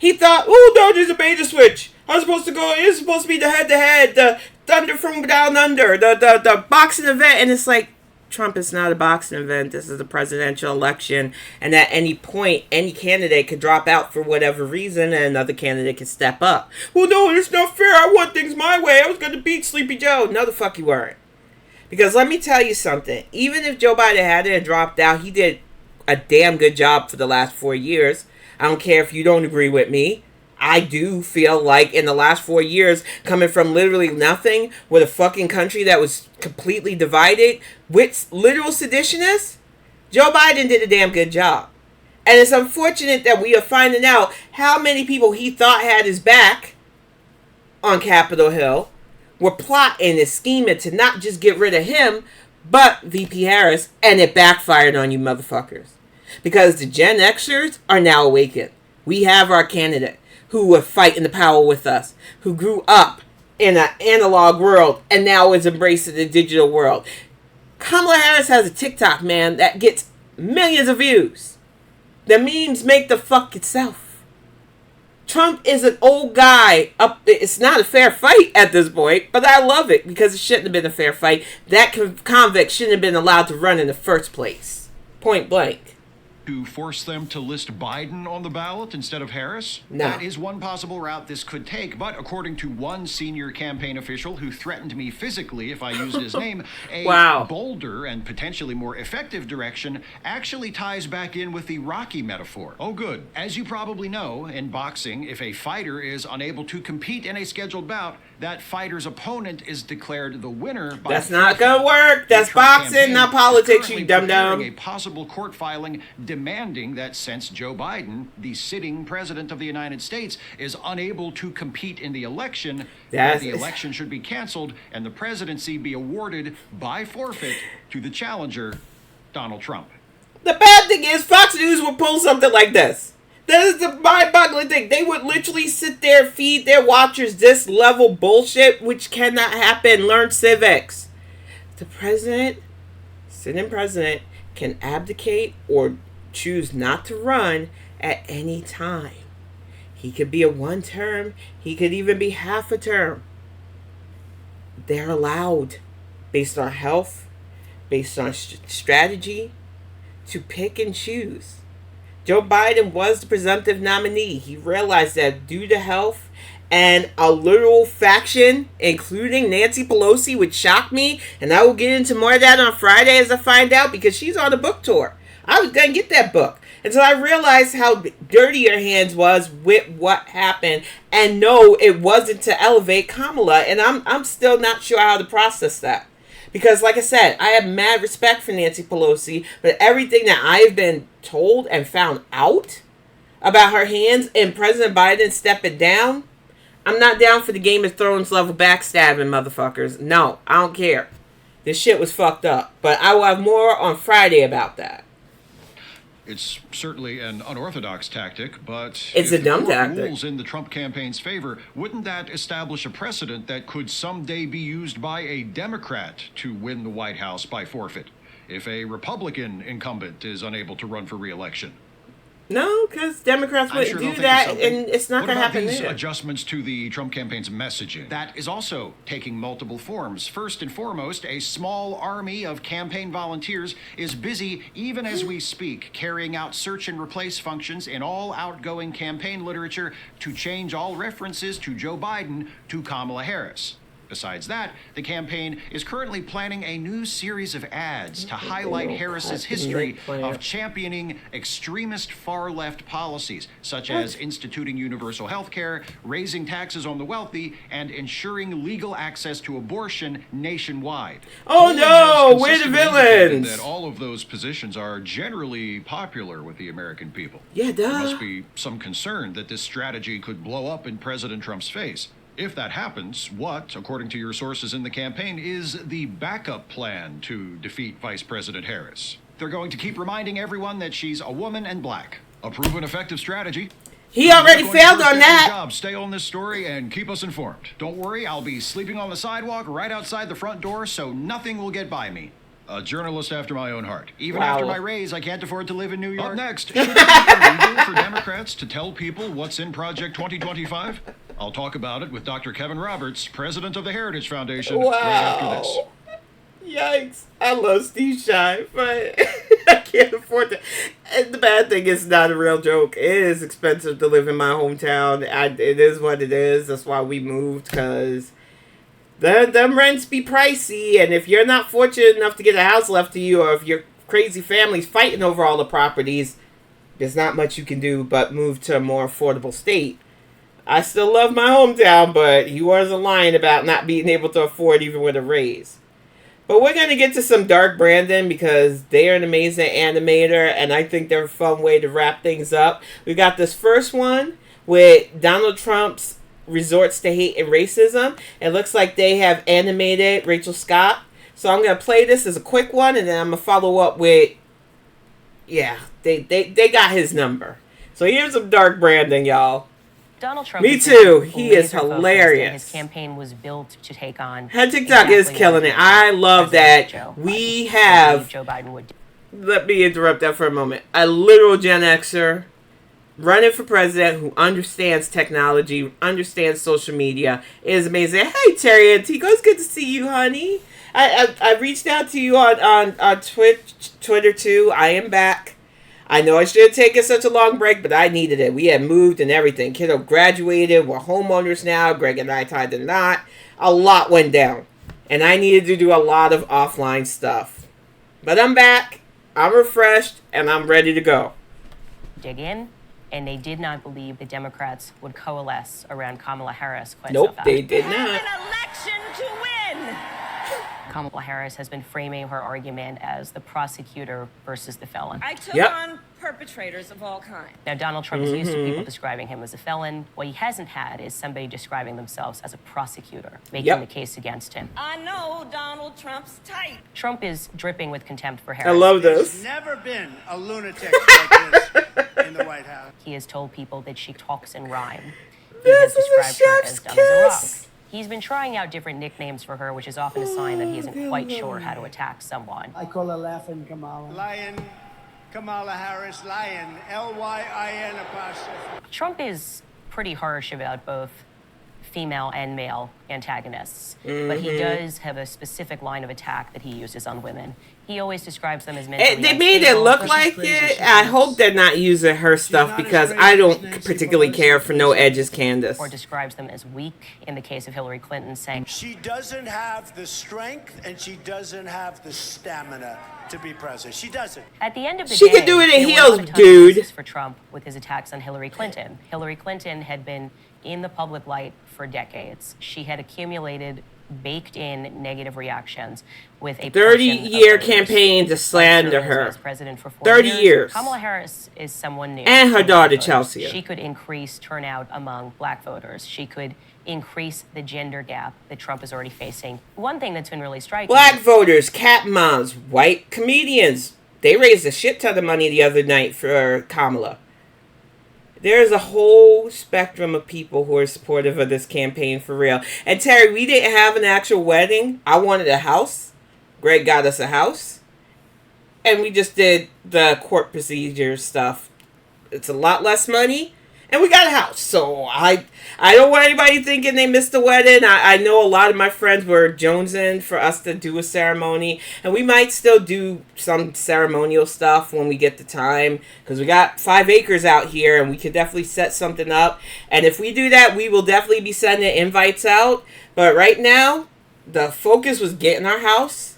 He thought, oh no, there's a beta switch. I'm supposed to go. It's supposed to be the head-to-head, the Thunder from Down Under, the boxing event, and it's like, Trump is not a boxing event. This is a presidential election, and at any point, any candidate could drop out for whatever reason, and another candidate can step up. Well, no, it's not fair. I want things my way. I was going to beat Sleepy Joe. No, the fuck you weren't. Because let me tell you something. Even if Joe Biden had it and dropped out, he did a damn good job for the last 4 years. I don't care if you don't agree with me. I do feel like in the last 4 years, coming from literally nothing with a fucking country that was completely divided with literal seditionists, Joe Biden did a damn good job. And it's unfortunate that we are finding out how many people he thought had his back on Capitol Hill were plotting and scheming to not just get rid of him, but VP Harris, and it backfired on you motherfuckers. Because the Gen Xers are now awakened. We have our candidate who were fighting the power with us, who grew up in an analog world and now is embracing the digital world. Kamala Harris has a TikTok, man, that gets millions of views. The memes make the fuck itself. Trump is an old guy. It's not a fair fight at this point, but I love it because it shouldn't have been a fair fight. That convict shouldn't have been allowed to run in the first place. Point blank. To force them to list Biden on the ballot instead of Harris? No. That is one possible route this could take, but according to one senior campaign official who threatened me physically if I used his name, a bolder and potentially more effective direction actually ties back in with the Rocky metaphor. Oh, good. As you probably know, in boxing, if a fighter is unable to compete in a scheduled bout, that fighter's opponent is declared the winner. That's not gonna work. That's boxing, not politics, you dum-dum. A possible court filing demanding that since Joe Biden, the sitting president of the United States, is unable to compete in the election, that the election should be canceled and the presidency be awarded by forfeit to the challenger, Donald Trump. The bad thing is Fox News will pull something like this. That is the mind-boggling thing. They would literally sit there, feed their watchers this level bullshit, which cannot happen. Learn civics. The president, sitting president, can abdicate or choose not to run at any time. He could be a one term. He could even be half a term. They're allowed, based on health, based on strategy, to pick and choose. Joe Biden was the presumptive nominee. He realized that due to health and a literal faction, including Nancy Pelosi, which shocked me, and I will get into more of that on Friday as I find out, because she's on a book tour. I was going to get that book until I realized how dirty her hands was with what happened. And no, it wasn't to elevate Kamala. And I'm still not sure how to process that. Because like I said, I have mad respect for Nancy Pelosi. But everything that I've been told and found out about her hands and President Biden stepping down, I'm not down for the Game of Thrones level backstabbing, motherfuckers. No, I don't care. This shit was fucked up. But I will have more on Friday about that. It's certainly an unorthodox tactic, but it's a dumb tactic. Rules in the Trump campaign's favor, wouldn't that establish a precedent that could someday be used by a Democrat to win the White House by forfeit, if a Republican incumbent is unable to run for re-election? No, because Democrats wouldn't do that, and it's not going to happen these there. Adjustments to the Trump campaign's messaging? That is also taking multiple forms. First and foremost, a small army of campaign volunteers is busy, even as we speak, carrying out search and replace functions in all outgoing campaign literature to change all references to Joe Biden to Kamala Harris. Besides that, the campaign is currently planning a new series of ads to highlight Harris's history of championing extremist far-left policies, such as instituting universal health care, raising taxes on the wealthy, and ensuring legal access to abortion nationwide. Oh no, we're the villains! That all of those positions are generally popular with the American people. Yeah, duh. There must be some concern that this strategy could blow up in President Trump's face. If that happens, what, according to your sources in the campaign, is the backup plan to defeat Vice President Harris? They're going to keep reminding everyone that she's a woman and black. A proven effective strategy. He already failed on that. Stay on this story and keep us informed. Don't worry, I'll be sleeping on the sidewalk right outside the front door, so nothing will get by me. A journalist after my own heart. Even Wow. after my raise, I can't afford to live in New York. Up next, should it be illegal for Democrats to tell people what's in Project 2025? I'll talk about it with Dr. Kevin Roberts, president of the Heritage Foundation, right after this. Yikes. I love Steve Shive, but I can't afford to. And the bad thing is not a real joke. It is expensive to live in my hometown. It is what it is. That's why we moved, because them rents be pricey. And if you're not fortunate enough to get a house left to you, or if your crazy family's fighting over all the properties, there's not much you can do but move to a more affordable state. I still love my hometown, but he wasn't lying about not being able to afford even with a raise. But we're going to get to some Dark Brandon because they are an amazing animator, and I think they're a fun way to wrap things up. We got this first one with Donald Trump's resorts to hate and racism. It looks like they have animated Rachel Scott. So I'm going to play this as a quick one, and then I'm going to follow up with, they got his number. So here's some Dark Brandon, y'all. Donald Trump. Me too. He is hilarious. His campaign was built to take on. Her TikTok is killing it. I love that we have. Joe Biden would. Let me interrupt that for a moment. A literal Gen Xer running for president who understands technology, understands social media. It is amazing. Hey, Terry Antico, it's good to see you, honey. I reached out to you on Twitter too. I am back. I know I should have taken such a long break, but I needed it. We had moved and everything. Kiddo graduated. We're homeowners now. Greg and I tied the knot. A lot went down. And I needed to do a lot of offline stuff. But I'm back. I'm refreshed. And I'm ready to go. Dig in. And they did not believe the Democrats would coalesce around Kamala Harris. Nope, they did not. An election to win. Kamala Harris has been framing her argument as the prosecutor versus the felon. I took on perpetrators of all kinds. Now, Donald Trump is used to people describing him as a felon. What he hasn't had is somebody describing themselves as a prosecutor, making the case against him. I know Donald Trump's type. Trump is dripping with contempt for Harris. I love this. There's never been a lunatic like this in the White House. He has told people that she talks in rhyme. This is a chef's kiss. He's been trying out different nicknames for her, which is often a sign that he isn't quite sure how to attack someone. I call her Laughing Kamala. Lion, Kamala Harris, Lion, Lyin apostrophe. Trump is pretty harsh about both female and male antagonists, but he does have a specific line of attack that he uses on women. He always describes them as mentally They made it look like it. I hope they're not using her stuff because I don't particularly care for no edges Candace. Or describes them as weak in the case of Hillary Clinton, saying she doesn't have the strength and she doesn't have the stamina to be president. She doesn't. At the end of the she day, could do it in there was heels, a ton of dude. basis for Trump with his attacks on Hillary Clinton. Hillary Clinton had been in the public light for decades. She had accumulated baked-in negative reactions with a 30-year campaign to slander her. President for 30 years. Kamala Harris is someone new. And her daughter, Chelsea. She could increase turnout among black voters. She could increase the gender gap that Trump is already facing. One thing that's been really striking... Black voters, cat moms, white comedians. They raised a shit ton of money the other night for Kamala. There's a whole spectrum of people who are supportive of this campaign for real. And Terry, we didn't have an actual wedding. I wanted a house. Greg got us a house. And we just did the court procedure stuff. It's a lot less money. And we got a house. So I don't want anybody thinking they missed the wedding. I know a lot of my friends were jonesing for us to do a ceremony. And we might still do some ceremonial stuff when we get the time. Because we got 5 acres out here and we could definitely set something up. And if we do that, we will definitely be sending invites out. But right now, the focus was getting our house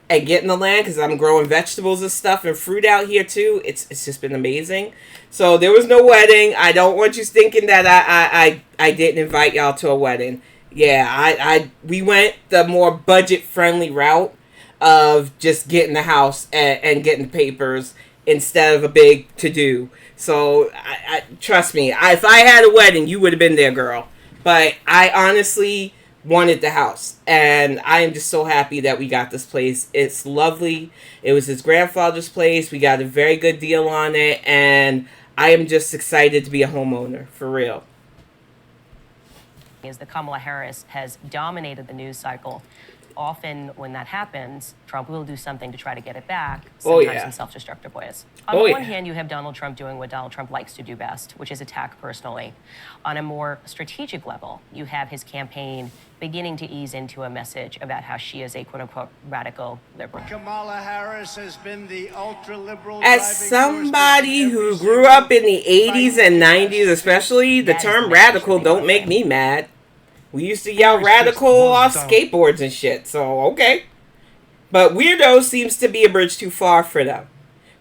and getting the land. Because I'm growing vegetables and stuff and fruit out here too. It's just been amazing. So there was no wedding. I don't want you thinking that I didn't invite y'all to a wedding. Yeah, we went the more budget-friendly route of just getting the house and getting the papers instead of a big to-do. So trust me, if I had a wedding, you would have been there, girl. But I honestly wanted the house, and I am just so happy that we got this place. It's lovely. It was his grandfather's place. We got a very good deal on it, and I am just excited to be a homeowner, for real. Is that Kamala Harris has dominated the news cycle often when that happens, Trump will do something to try to get it back, Oh, sometimes yeah. in self-destructive ways. On the one hand, you have Donald Trump doing what Donald Trump likes to do best, which is attack personally. On a more strategic level, you have his campaign beginning to ease into a message about how she is a quote-unquote radical liberal. Kamala Harris has been the ultra-liberal. As somebody who grew up in the 80s and 90s especially, the term radical don't make me mad. We used to yell radical off skateboards and shit, so okay. But weirdo seems to be a bridge too far for them.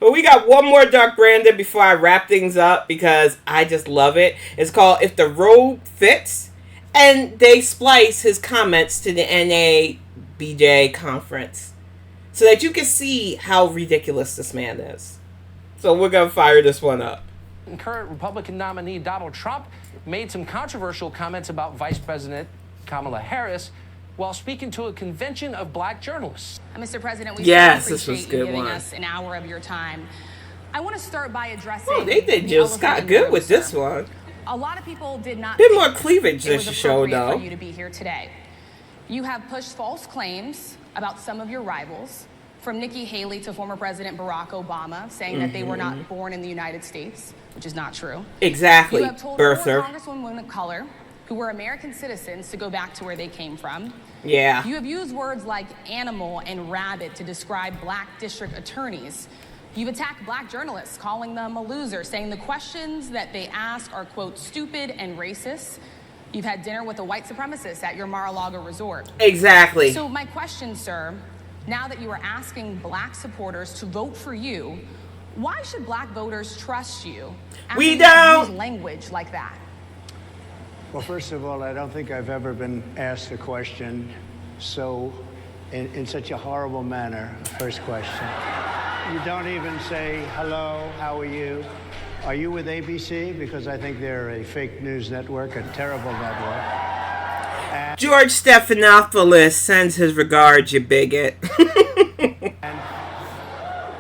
But we got one more Dark Brandon before I wrap things up because I just love it. It's called If the Robe Fits. And they splice his comments to the NABJ conference so that you can see how ridiculous this man is. So we're going to fire this one up. Current Republican nominee Donald Trump made some controversial comments about Vice President Kamala Harris while speaking to a convention of black journalists. Mr. President, we Yes, really this was appreciate you good giving one. us an hour of your time. I want to start by addressing. Oh, they did Jill Scott good with this one. A lot of people did not. Bit think more cleavage it than was she showed, appropriate though. for you to be here today. You have pushed false claims about some of your rivals, from Nikki Haley to former President Barack Obama, saying that they were not born in the United States, which is not true. Exactly, You have told 4 birther. congresswomen of color who were American citizens to go back to where they came from. Yeah. You have used words like animal and rabbit to describe black district attorneys. You've attacked black journalists, calling them a loser, saying the questions that they ask are, quote, stupid and racist. You've had dinner with a white supremacist at your Mar-a-Lago resort. Exactly. So my question, sir, now that you are asking black supporters to vote for you, why should black voters trust you after We you don't. use language like that? Well, first of all, I don't think I've ever been asked a question so in such a horrible manner. First question. You don't even say, hello, how are you? Are you with ABC? Because I think they're a fake news network, a terrible network. And George Stephanopoulos sends his regards, you bigot.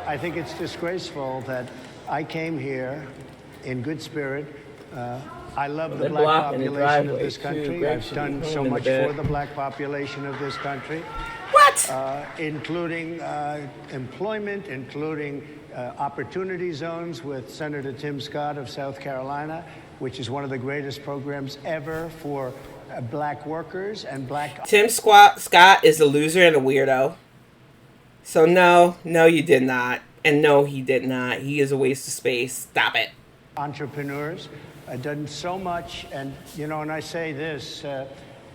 I think it's disgraceful that I came here in good spirit. I love the black population of this country. I've done so much for the black population of this country. What? Including employment, including opportunity zones with Senator Tim Scott of South Carolina, which is one of the greatest programs ever for black workers and black... Tim Scott is a loser and a weirdo. So no, you did not. And no, he did not. He is a waste of space. Stop it. Entrepreneurs. I've done so much, and you know, and I say this,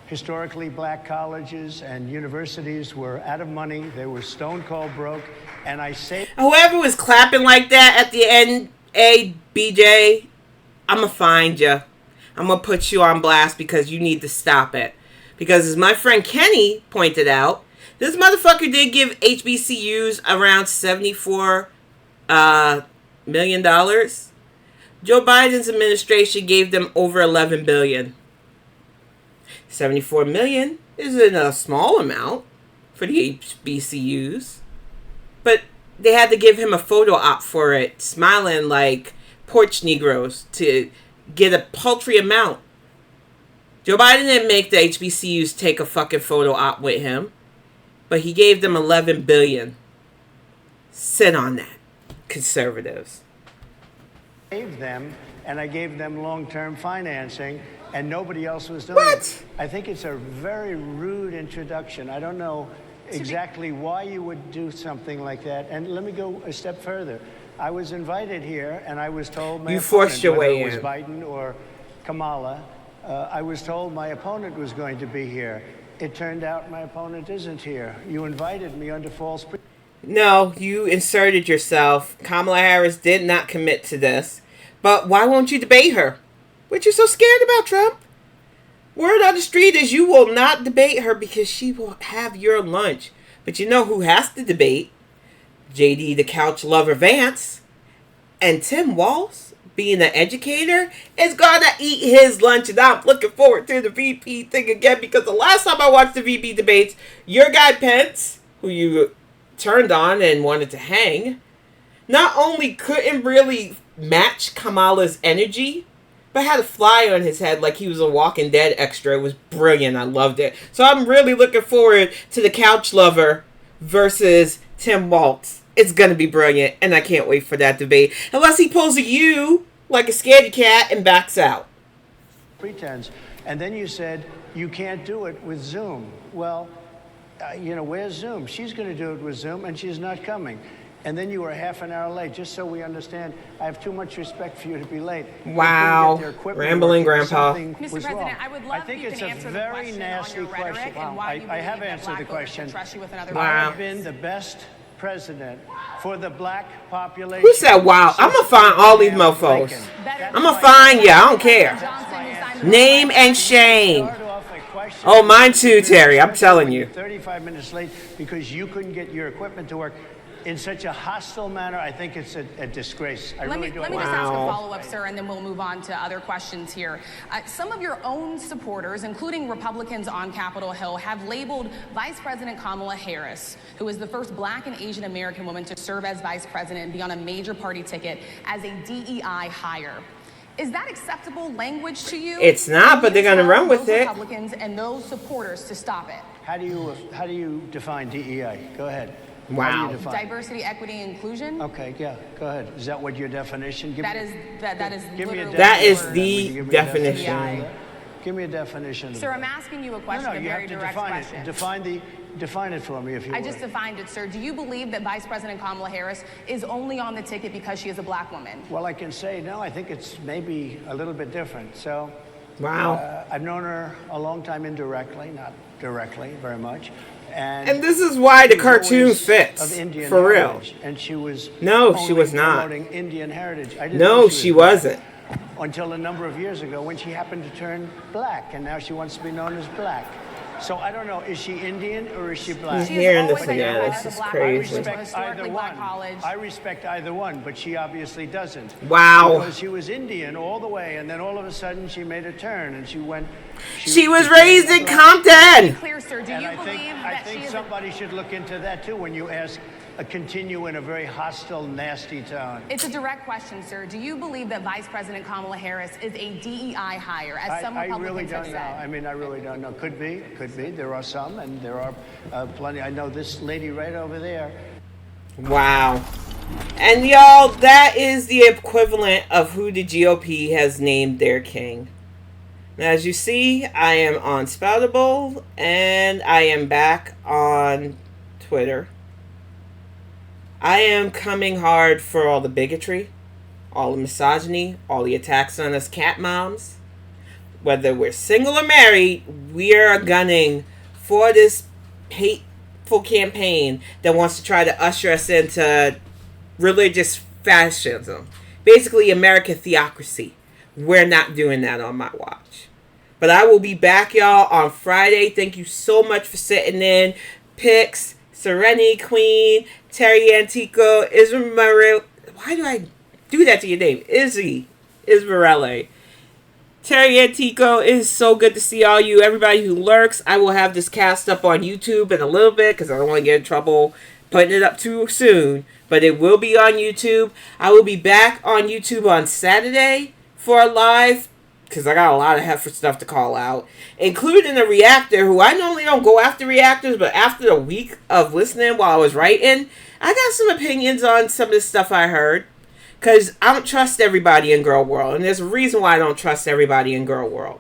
historically black colleges and universities were out of money, they were stone cold broke, and I say... Whoever was clapping like that at the NABJ, I'm gonna find you. I'm gonna put you on blast because you need to stop it. Because as my friend Kenny pointed out, this motherfucker did give HBCUs around $74 million. Joe Biden's administration gave them over $11 billion. $74 million isn't a small amount for the HBCUs. But they had to give him a photo op for it, smiling like porch Negroes to get a paltry amount. Joe Biden didn't make the HBCUs take a fucking photo op with him, but he gave them $11 billion. Sit on that, conservatives. Gave them, and I gave them long-term financing, and nobody else was doing it. I think it's a very rude introduction. I don't know exactly why you would do something like that. And let me go a step further. I was invited here, and I was told my You forced your way whether it in. was Biden or Kamala, I was told my opponent was going to be here. It turned out my opponent isn't here. You invited me under false pretense. No, you inserted yourself. Kamala Harris did not commit to this. But why won't you debate her? What you so scared about, Trump? Word on the street is you will not debate her because she will have your lunch. But you know who has to debate? JD the couch lover Vance. And Tim Walz, being an educator, is going to eat his lunch. And I'm looking forward to the VP thing again because the last time I watched the VP debates, your guy Pence, who you turned on and wanted to hang, not only couldn't really match Kamala's energy, but had a fly on his head like he was a Walking Dead extra. It was brilliant. I loved it. So I'm really looking forward to the Couch Lover versus Tim Waltz. It's going to be brilliant, and I can't wait for that debate. Unless he pulls a U like a scaredy cat and backs out. Pretense. And then you said you can't do it with Zoom. Well, where's Zoom? She's going to do it with Zoom, and she's not coming. And then you were half an hour late, just so we understand. I have too much respect for you to be late. Wow. Rambling grandpa. Mr. President, I would love if you can answer the question on your rhetoric and why you believe that black voters can trust you with another vote. I have been the best president for the black population. Who said wow? I'm going to find all these mofos. I'm going to find you. I don't care. Name and shame. Oh, mine too, Terry. I'm telling you. 35 minutes late because you couldn't get your equipment to work in such a hostile manner. I think it's a disgrace. Let me just ask a follow-up, sir, and then we'll move on to other questions here. Some of your own supporters, including Republicans on Capitol Hill, have labeled Vice President Kamala Harris, who is the first black and Asian American woman to serve as vice president and be on a major party ticket, as a DEI hire. Is that acceptable language to you? It's not, but they're going to run with it. Republicans and those supporters to stop it. How do you define DEI? Go ahead. Wow. Diversity, equity, and inclusion. Okay, yeah, go ahead. Is that what your definition? That is the definition. Give me a definition. Sir, I'm asking you a question, a very direct question. Define it for me, if you would. I just defined it, sir. Do you believe that Vice President Kamala Harris is only on the ticket because she is a black woman? Well, I can say no. I think it's maybe a little bit different. So, wow. I've known her a long time indirectly, not directly, very much. And this is why the cartoon fits, for real. And she was she was not. Promoting Indian heritage. I didn't no, know she wasn't. Until a number of years ago when she happened to turn black, and now she wants to be known as black. So I don't know, is she Indian or is she black? I'm hearing this again. This is crazy. I respect either one. I respect either one, but she obviously doesn't. Wow. Because she was Indian all the way, and then all of a sudden she made a turn, and she went. She was raised in Compton. Clear, sir. Do you believe I think somebody should look into that too when you ask. Continue in a very hostile, nasty tone. It's a direct question, sir. Do you believe that Vice President Kamala Harris is a DEI hire, as some Republicans have said? I really don't know. I really don't know. Could be. There are some, and there are plenty. I know this lady right over there. Wow. And y'all, that is the equivalent of who the GOP has named their king. Now, as you see, I am on Spoutable, and I am back on Twitter. I am coming hard for all the bigotry, all the misogyny, all the attacks on us cat moms. Whether we're single or married, we are gunning for this hateful campaign that wants to try to usher us into religious fascism. Basically, American theocracy. We're not doing that on my watch. But I will be back, y'all, on Friday. Thank you so much for sitting in. Picks, Serenity Queen, Terry Antico, Ismael. Why do I do that to your name? Ismaele. Terry Antico, it is so good to see all you. Everybody who lurks, I will have this cast up on YouTube in a little bit because I don't want to get in trouble putting it up too soon. But it will be on YouTube. I will be back on YouTube on Saturday for a live because I got a lot of heifer stuff to call out, including a reactor who I normally don't go after reactors, but after a week of listening while I was writing, I got some opinions on some of the stuff I heard, because I don't trust everybody in Girl World, and there's a reason why I don't trust everybody in Girl World.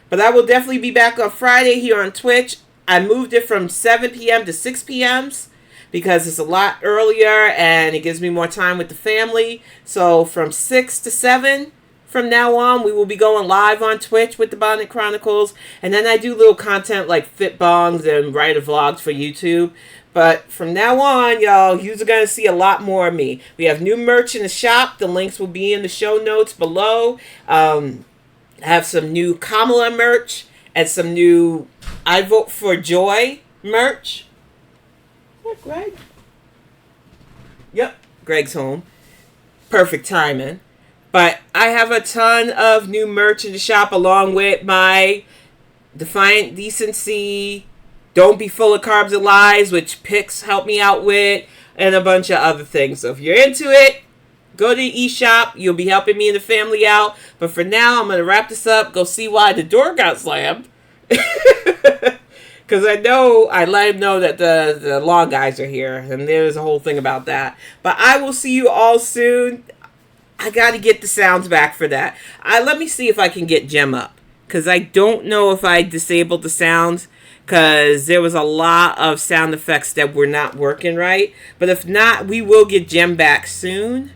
But I will definitely be back on Friday here on Twitch. I moved it from 7 p.m. to 6 p.m. because it's a lot earlier, and it gives me more time with the family. So from 6 to 7... from now on, we will be going live on Twitch with the Bonnet Chronicles. And then I do little content like fit bongs and write vlogs for YouTube. But from now on, y'all, you're going to see a lot more of me. We have new merch in the shop. The links will be in the show notes below. I have some new Kamala merch and some new I Vote for Joy merch. What, Greg? Yep, Greg's home. Perfect timing. But I have a ton of new merch in the shop along with my Defiant Decency, Don't Be Full of Carbs and Lies, which Pix helped me out with, and a bunch of other things. So if you're into it, go to the eShop. You'll be helping me and the family out. But for now, I'm going to wrap this up. Go see why the door got slammed. Because I let him know that the law guys are here. And there's a whole thing about that. But I will see you all soon. I got to get the sounds back for that. Let me see if I can get Jem up. Because I don't know if I disabled the sounds. Because there was a lot of sound effects that were not working right. But if not, we will get Jem back soon.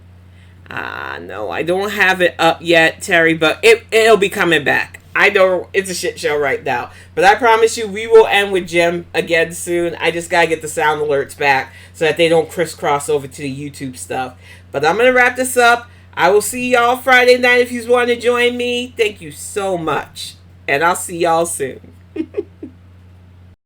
No, I don't have it up yet, Terry. But it'll be coming back. I know it's a shit show right now. But I promise you, we will end with Jem again soon. I just got to get the sound alerts back so that they don't crisscross over to the YouTube stuff. But I'm going to wrap this up. I will see y'all Friday night if you want to join me. Thank you so much. And I'll see y'all soon.